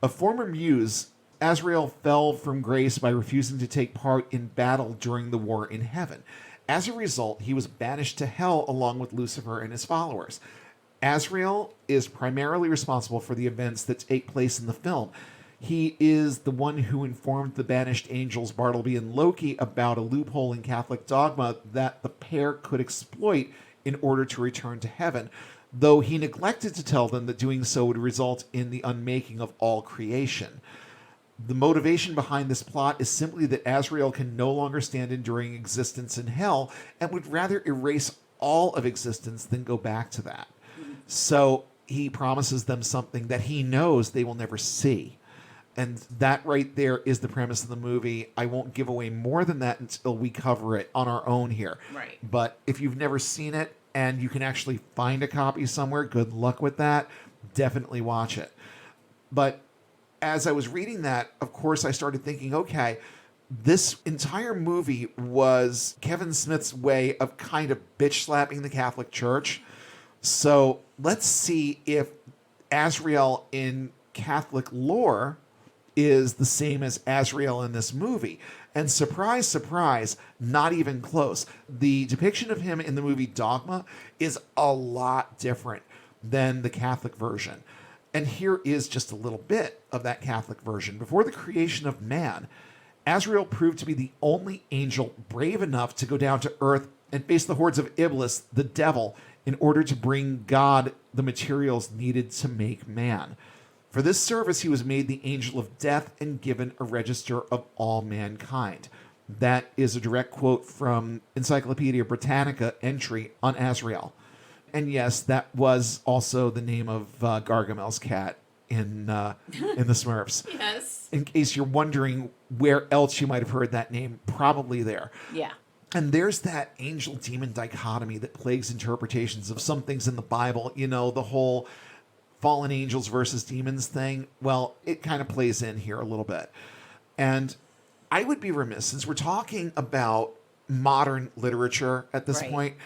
A former muse, Azrael fell from grace by refusing to take part in battle during the war in heaven. As a result, he was banished to hell along with Lucifer and his followers. Azrael is primarily responsible for the events that take place in the film. He is the one who informed the banished angels Bartleby and Loki about a loophole in Catholic dogma that the pair could exploit in order to return to heaven, though he neglected to tell them that doing so would result in the unmaking of all creation. The motivation behind this plot is simply that Azrael can no longer stand enduring existence in hell and would rather erase all of existence than go back to that. So he promises them something that he knows they will never see. And that right there is the premise of the movie. I won't give away more than that until we cover it on our own here. Right. But if you've never seen it and you can actually find a copy somewhere, good luck with that. Definitely watch it. But as I was reading that, of course, I started thinking, okay, this entire movie was Kevin Smith's way of kind of bitch slapping the Catholic Church. So let's see if Azrael in Catholic lore is the same as Azrael in this movie. And surprise, surprise, not even close. The depiction of him in the movie Dogma is a lot different than the Catholic version. And here is just a little bit of that Catholic version. Before the creation of man, Azrael proved to be the only angel brave enough to go down to earth and face the hordes of Iblis, the devil, in order to bring God the materials needed to make man. For this service, he was made the angel of death and given a register of all mankind. That is a direct quote from Encyclopedia Britannica entry on Azrael. And yes, that was also the name of Gargamel's cat in the Smurfs. Yes. In case you're wondering where else you might have heard that name, probably there. Yeah. And there's that angel-demon dichotomy that plagues interpretations of some things in the Bible. You know, the whole fallen angels versus demons thing. Well, it kind of plays in here a little bit. And I would be remiss, since we're talking about modern literature at this point,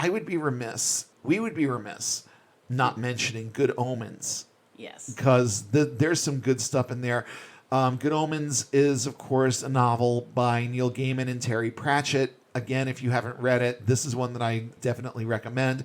we would be remiss not mentioning Good Omens. Yes. Because there's some good stuff in there. Good Omens is, of course, a novel by Neil Gaiman and Terry Pratchett. Again, if you haven't read it, this is one that I definitely recommend.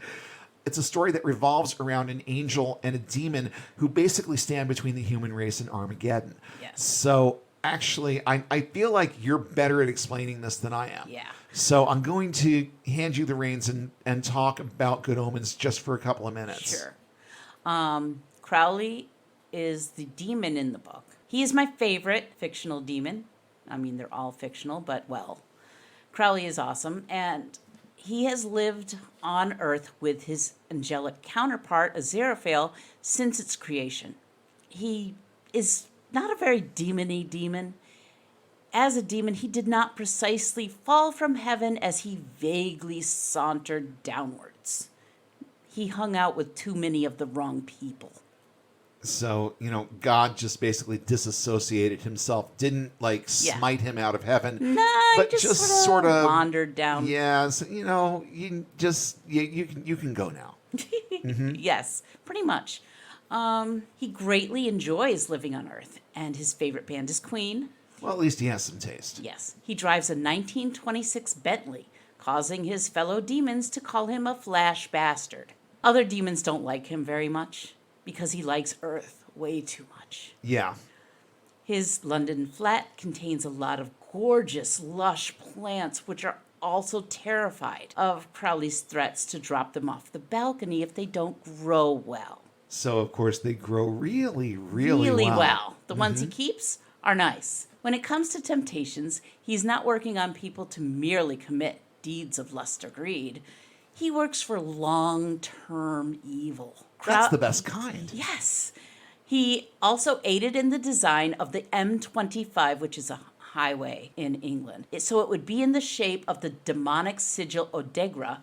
It's a story that revolves around an angel and a demon who basically stand between the human race and Armageddon. Yes. So actually, I feel like you're better at explaining this than I am. Yeah. So I'm going to hand you the reins and talk about Good Omens just for a couple of minutes. Sure. Crowley is the demon in the book. He is my favorite fictional demon. I mean, they're all fictional, but well, Crowley is awesome. And he has lived on Earth with his angelic counterpart, Azrael, since its creation. He is not a very demon-y demon. As a demon, he did not precisely fall from heaven as he vaguely sauntered downwards. He hung out with too many of the wrong people. So, God just basically disassociated himself, didn't smite him out of heaven. No, but he just sort of wandered down. Yeah, so, you can go now. Yes, pretty much. He greatly enjoys living on Earth, and his favorite band is Queen. Well, at least he has some taste. Yes, he drives a 1926 Bentley, causing his fellow demons to call him a flash bastard. Other demons don't like him very much because he likes Earth way too much. Yeah. His London flat contains a lot of gorgeous, lush plants, which are also terrified of Crowley's threats to drop them off the balcony if they don't grow well. So, of course, they grow really, really well. The ones he keeps are nice. When it comes to temptations, he's not working on people to merely commit deeds of lust or greed. He works for long-term evil. That's the best kind. Yes. He also aided in the design of the M25, which is a highway in England. So it would be in the shape of the demonic sigil Odegra,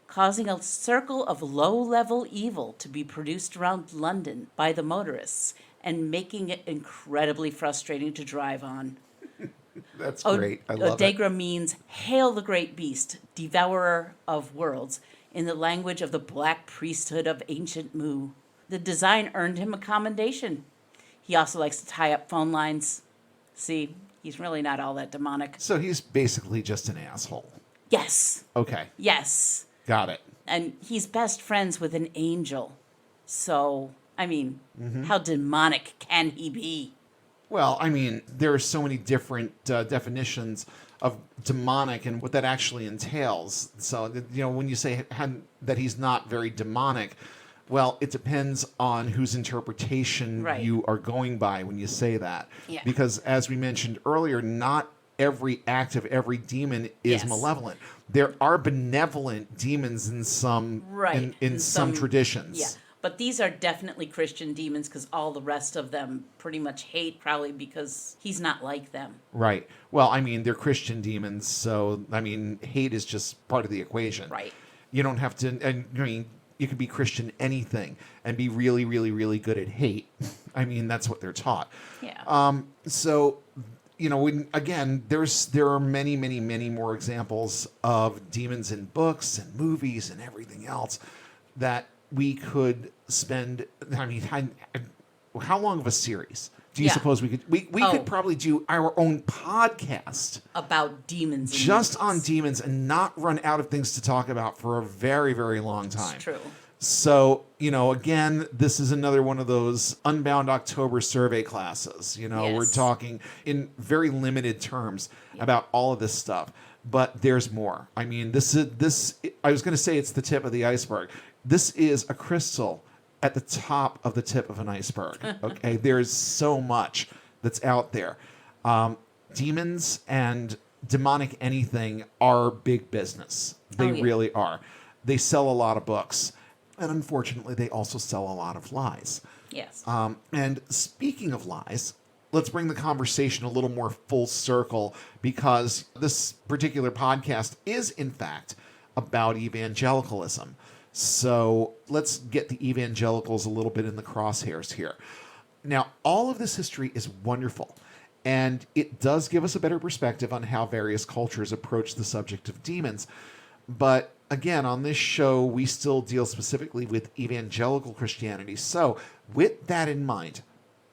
causing a circle of low-level evil to be produced around London by the motorists and making it incredibly frustrating to drive on. That's great. I love Odegra it. means hail the great beast, devourer of worlds, in the language of the black priesthood of ancient Mu. The design earned him a commendation. He also likes to tie up phone lines. See, he's really not all that demonic. So he's basically just an asshole. Yes. Okay. Yes. Got it. And he's best friends with an angel. So, I mean, how demonic can he be? Well, I mean, there are so many different definitions of demonic and what that actually entails. So, when you say that he's not very demonic, well, it depends on whose interpretation you are going by when you say that. Yeah. Because as we mentioned earlier, not every act of every demon is malevolent. There are benevolent demons in some in some traditions. Yeah. But these are definitely Christian demons because all the rest of them pretty much hate Crowley because he's not like them. Right. Well, I mean, they're Christian demons, so, I mean, hate is just part of the equation. Right. You don't have to, and I mean, you can be Christian anything and be really, really, really good at hate. I mean, that's what they're taught. Yeah. So, again, there are many, many, many more examples of demons in books and movies and everything else that we could spend. I mean, how long of a series do you suppose we could? We could probably do our own podcast about demons. Just on demons and not run out of things to talk about for a very, very long time. It's true. So, again, this is another one of those Unbound October survey classes. We're talking in very limited terms about all of this stuff, but there's more. I mean, I was going to say it's the tip of the iceberg. This is a crystal at the top of the tip of an iceberg. Okay, there's so much that's out there. Demons and demonic anything are big business. They really are. They sell a lot of books, and unfortunately, they also sell a lot of lies. Yes. And speaking of lies, let's bring the conversation a little more full circle because this particular podcast is, in fact, about evangelicalism. So let's get the evangelicals a little bit in the crosshairs here. Now, all of this history is wonderful, and it does give us a better perspective on how various cultures approach the subject of demons. But again, on this show, we still deal specifically with evangelical Christianity. So with that in mind,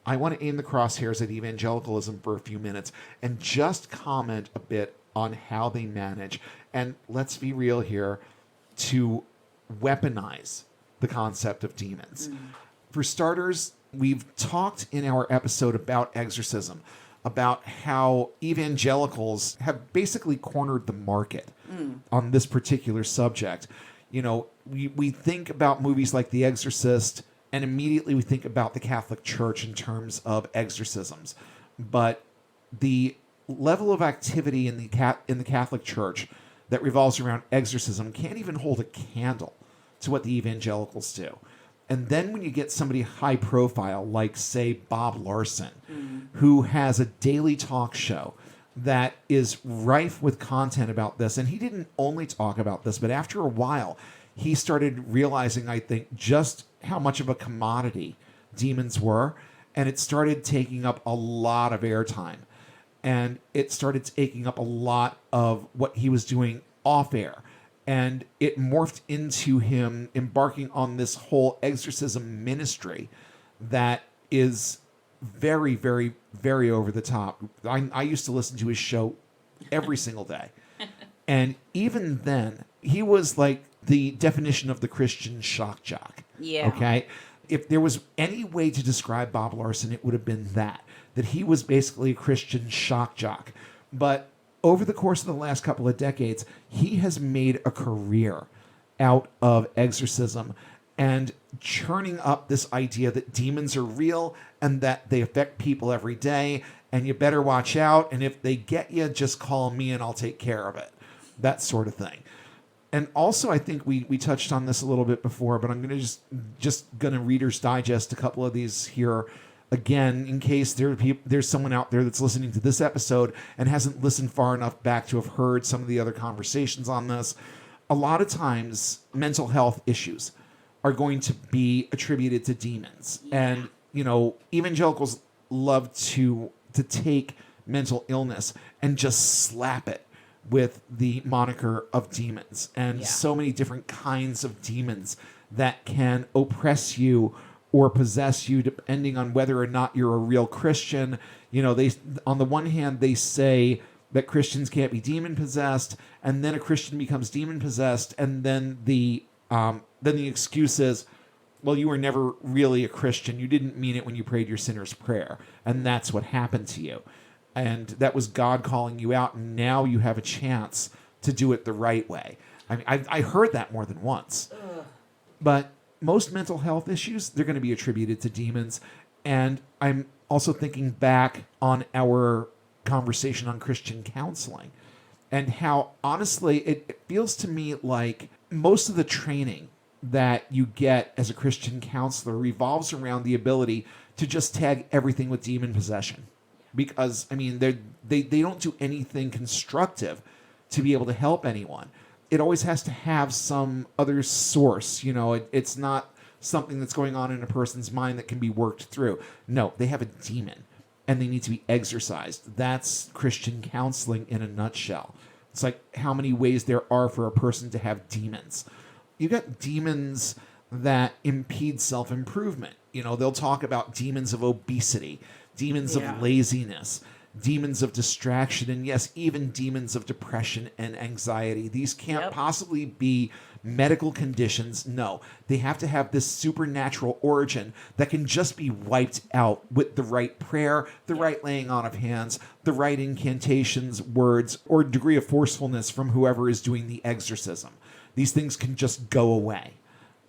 I want to aim the crosshairs at evangelicalism for a few minutes and just comment a bit on how they manage, and let's be real here, to weaponize the concept of demons. For starters, we've talked in our episode about exorcism, about how evangelicals have basically cornered the market on this particular subject. We think about movies like The Exorcist And immediately we think about the Catholic Church in terms of exorcisms. But the level of activity in the Catholic Church that revolves around exorcism can't even hold a candle to what the evangelicals do. And then when you get somebody high profile, like, say, Bob Larson, who has a daily talk show that is rife with content about this, and he didn't only talk about this, but after a while, he started realizing, I think, just how much of a commodity demons were, and it started taking up a lot of airtime. And it started taking up a lot of what he was doing off air. And it morphed into him embarking on this whole exorcism ministry that is very, very, very over the top. I used to listen to his show every single day. And even then, he was like the definition of the Christian shock jock. Yeah. Okay? If there was any way to describe Bob Larson, it would have been that he was basically a Christian shock jock. But over the course of the last couple of decades, he has made a career out of exorcism and churning up this idea that demons are real and that they affect people every day, and you better watch out, and if they get you, just call me and I'll take care of it. That sort of thing. And also, I think we touched on this a little bit before, but I'm going to just going to Reader's Digest a couple of these here again, in case there's someone out there that's listening to this episode and hasn't listened far enough back to have heard some of the other conversations on this. A lot of times, mental health issues are going to be attributed to demons. Yeah. And, evangelicals love to take mental illness and just slap it with the moniker of demons. And so many different kinds of demons that can oppress you or possess you, depending on whether or not you're a real Christian. They, on the one hand, they say that Christians can't be demon possessed, and then a Christian becomes demon possessed, and then the excuse is, well, you were never really a Christian. You didn't mean it when you prayed your sinner's prayer, and that's what happened to you. And that was God calling you out, and now you have a chance to do it the right way. I mean, I heard that more than once. But most mental health issues, they're going to be attributed to demons. And I'm also thinking back on our conversation on Christian counseling and how, honestly, it feels to me like most of the training that you get as a Christian counselor revolves around the ability to just tag everything with demon possession. Because, I mean, they don't do anything constructive to be able to help anyone. It always has to have some other source. It's not something that's going on in a person's mind that can be worked through. No, they have a demon and they need to be exorcised. That's Christian counseling in a nutshell. It's like how many ways there are for a person to have demons. You got demons that impede self-improvement. They'll talk about demons of obesity, demons of laziness, demons of distraction, and yes, even demons of depression and anxiety. These can't possibly be medical conditions. No, they have to have this supernatural origin that can just be wiped out with the right prayer, the right laying on of hands, the right incantations, words, or degree of forcefulness from whoever is doing the exorcism. These things can just go away.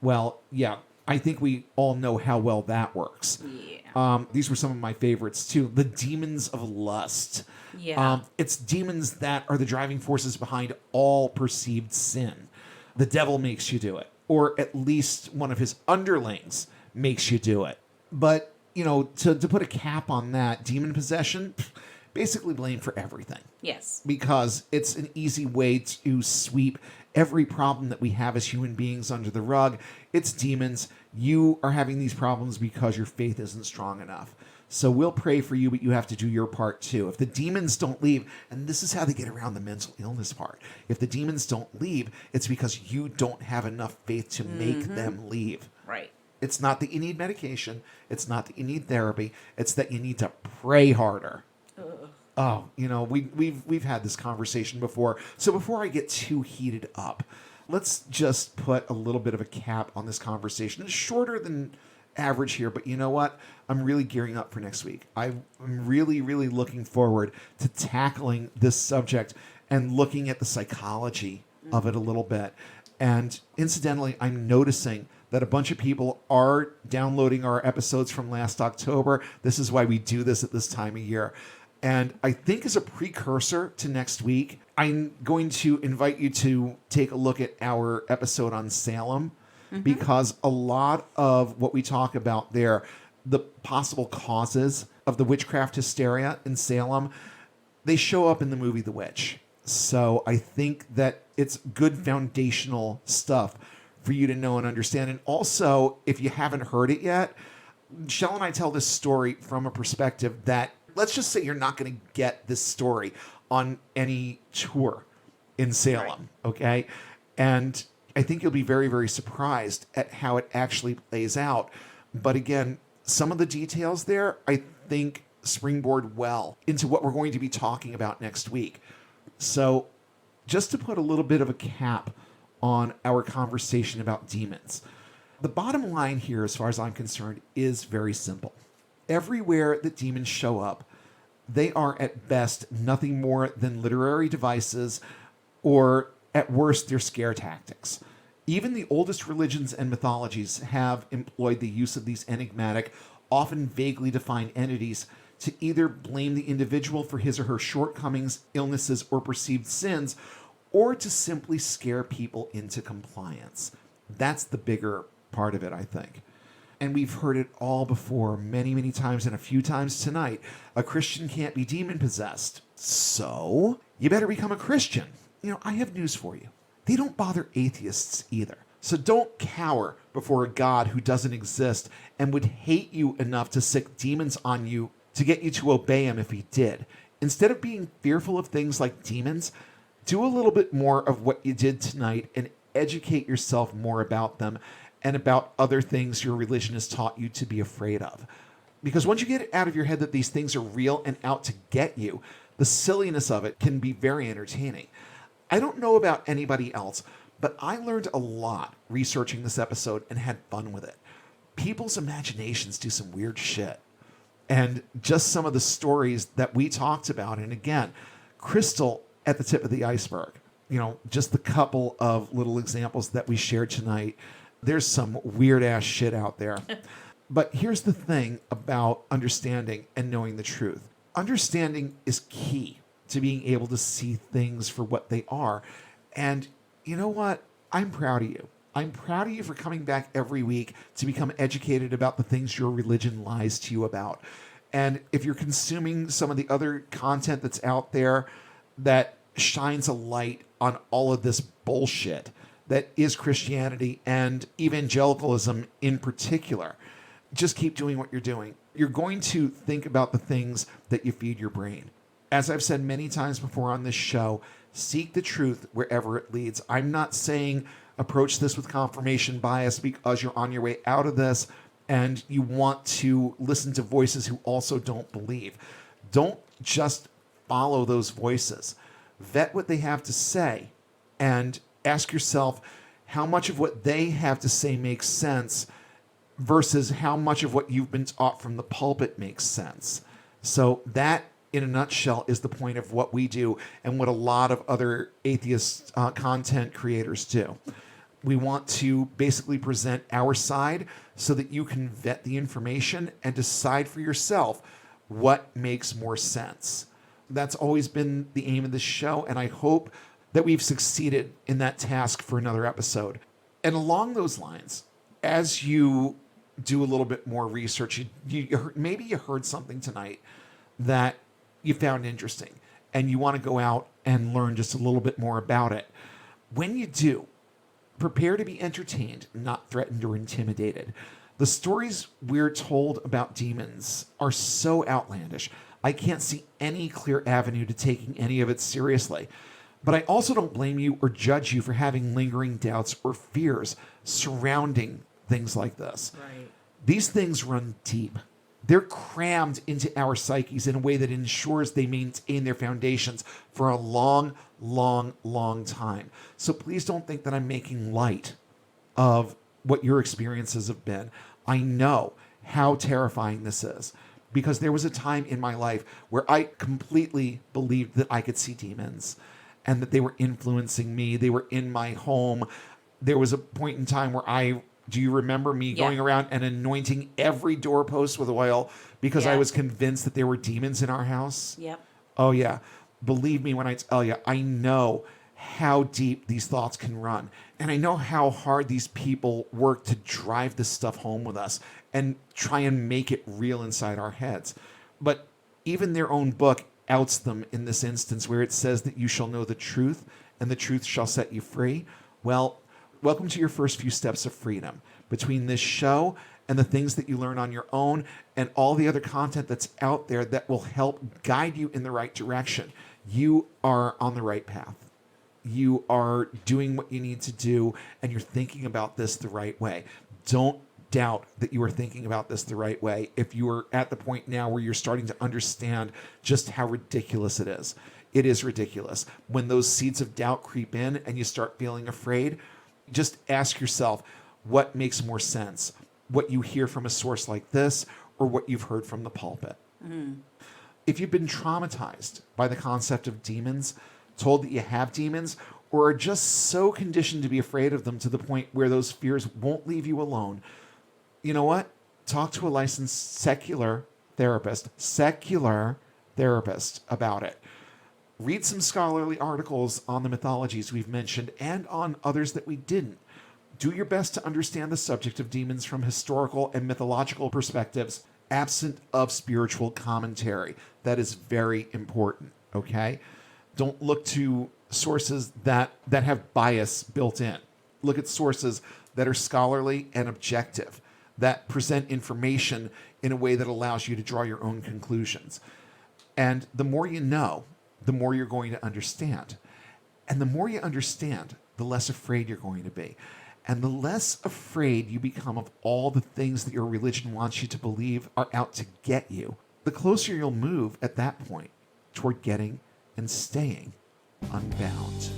Well, yeah, I think we all know how well that works. Yeah. These were some of my favorites, too. The demons of lust. Yeah. It's demons that are the driving forces behind all perceived sin. The devil makes you do it, or at least one of his underlings makes you do it. But, to put a cap on that, demon possession, basically blamed for everything. Yes. Because it's an easy way to sweep every problem that we have as human beings under the rug. It's demons. You are having these problems because your faith isn't strong enough. So we'll pray for you, but you have to do your part too. If the demons don't leave, and this is how they get around the mental illness part. If the demons don't leave, it's because you don't have enough faith to make them leave. Right. It's not that you need medication. It's not that you need therapy. It's that you need to pray harder. Oh, we've had this conversation before. So before I get too heated up, let's just put a little bit of a cap on this conversation. It's shorter than average here, but you know what? I'm really gearing up for next week. I'm really, really looking forward to tackling this subject and looking at the psychology of it a little bit. And incidentally, I'm noticing that a bunch of people are downloading our episodes from last October. This is why we do this at this time of year. And I think as a precursor to next week, I'm going to invite you to take a look at our episode on Salem, because a lot of what we talk about there, the possible causes of the witchcraft hysteria in Salem, they show up in the movie The Witch. So I think that it's good foundational stuff for you to know and understand. And also, if you haven't heard it yet, Shell and I tell this story from a perspective that, let's just say you're not going to get this story on any tour in Salem, okay? And I think you'll be very, very surprised at how it actually plays out. But again, some of the details there, I think, springboard well into what we're going to be talking about next week. So just to put a little bit of a cap on our conversation about demons, the bottom line here, as far as I'm concerned, is very simple. Everywhere that demons show up, they are at best nothing more than literary devices, or at worst, they're scare tactics. Even the oldest religions and mythologies have employed the use of these enigmatic, often vaguely defined entities to either blame the individual for his or her shortcomings, illnesses, or perceived sins, or to simply scare people into compliance. That's the bigger part of it, I think. And we've heard it all before, many, many times, and a few times tonight. A Christian can't be demon-possessed. So, you better become a Christian. I have news for you. They don't bother atheists either. So don't cower before a God who doesn't exist and would hate you enough to sick demons on you to get you to obey him if he did. Instead of being fearful of things like demons, do a little bit more of what you did tonight and educate yourself more about them and about other things your religion has taught you to be afraid of. Because once you get it out of your head that these things are real and out to get you, the silliness of it can be very entertaining. I don't know about anybody else, but I learned a lot researching this episode and had fun with it. People's imaginations do some weird shit. And just some of the stories that we talked about, and again, crystal at the tip of the iceberg. Just the couple of little examples that we shared tonight. There's some weird ass shit out there. But here's the thing about understanding and knowing the truth. Understanding is key to being able to see things for what they are. And you know what? I'm proud of you. I'm proud of you for coming back every week to become educated about the things your religion lies to you about. And if you're consuming some of the other content that's out there that shines a light on all of this bullshit that is Christianity and evangelicalism in particular, just keep doing what you're doing. You're going to think about the things that you feed your brain. As I've said many times before on this show, seek the truth wherever it leads. I'm not saying approach this with confirmation bias because you're on your way out of this and you want to listen to voices who also don't believe. Don't just follow those voices. Vet what they have to say and ask yourself how much of what they have to say makes sense versus how much of what you've been taught from the pulpit makes sense. So that, in a nutshell, is the point of what we do and what a lot of other atheist content creators do. We want to basically present our side so that you can vet the information and decide for yourself what makes more sense. That's always been the aim of this show, and I hope that we've succeeded in that task for another episode. And along those lines, as you do a little bit more research, maybe you heard something tonight that you found interesting, and you want to go out and learn just a little bit more about it. When you do, prepare to be entertained, not threatened or intimidated. The stories we're told about demons are so outlandish, I can't see any clear avenue to taking any of it seriously. But I also don't blame you or judge you for having lingering doubts or fears surrounding things like this. Right. These things run deep. They're crammed into our psyches in a way that ensures they maintain their foundations for a long, long, long time. So please don't think that I'm making light of what your experiences have been. I know how terrifying this is because there was a time in my life where I completely believed that I could see demons and that they were influencing me. They were in my home. There was a point in time where I Do you remember me Yeah. going around and anointing every doorpost with oil because I Yeah. was convinced that there were demons in our house? Yep. Oh, yeah. Believe me when I tell you, I know how deep these thoughts can run. And I know how hard these people work to drive this stuff home with us and try and make it real inside our heads. But even their own book outs them in this instance where it says that you shall know the truth and the truth shall set you free. Well, welcome to your first few steps of freedom. Between this show and the things that you learn on your own and all the other content that's out there that will help guide you in the right direction, you are on the right path. You are doing what you need to do, and you're thinking about this the right way. Don't doubt that you are thinking about this the right way if you are at the point now where you're starting to understand just how ridiculous it is. It is ridiculous. When those seeds of doubt creep in and you start feeling afraid, just ask yourself, what makes more sense? What you hear from a source like this or what you've heard from the pulpit? If you've been traumatized by the concept of demons, told that you have demons, or are just so conditioned to be afraid of them to the point where those fears won't leave you alone, you know what? Talk to a licensed secular therapist about it. Read some scholarly articles on the mythologies we've mentioned and on others that we didn't. Do your best to understand the subject of demons from historical and mythological perspectives, absent of spiritual commentary. That is very important, okay? Don't look to sources that have bias built in. Look at sources that are scholarly and objective, that present information in a way that allows you to draw your own conclusions. And the more you know, the more you're going to understand. And the more you understand, the less afraid you're going to be. And the less afraid you become of all the things that your religion wants you to believe are out to get you, the closer you'll move at that point toward getting and staying unbound.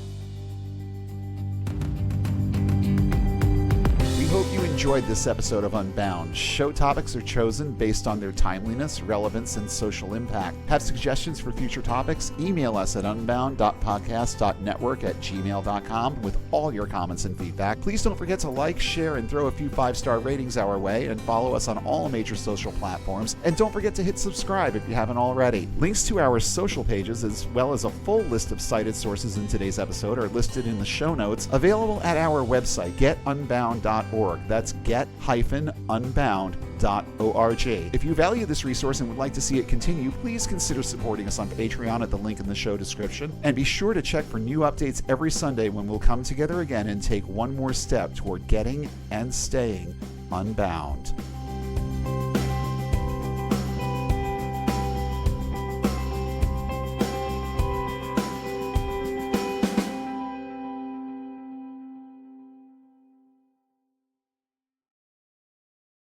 We hope you enjoyed this episode of Unbound. Show topics are chosen based on their timeliness, relevance, and social impact. Have suggestions for future topics? Email us at unbound.podcast.network@gmail.com with all your comments and feedback. Please don't forget to like, share, and throw a few 5-star ratings our way, and follow us on all major social platforms. And don't forget to hit subscribe if you haven't already. Links to our social pages, as well as a full list of cited sources in today's episode, are listed in the show notes, available at our website, getunbound.org. That's get-unbound.org. If you value this resource and would like to see it continue, please consider supporting us on Patreon at the link in the show description. And be sure to check for new updates every Sunday when we'll come together again and take one more step toward getting and staying unbound.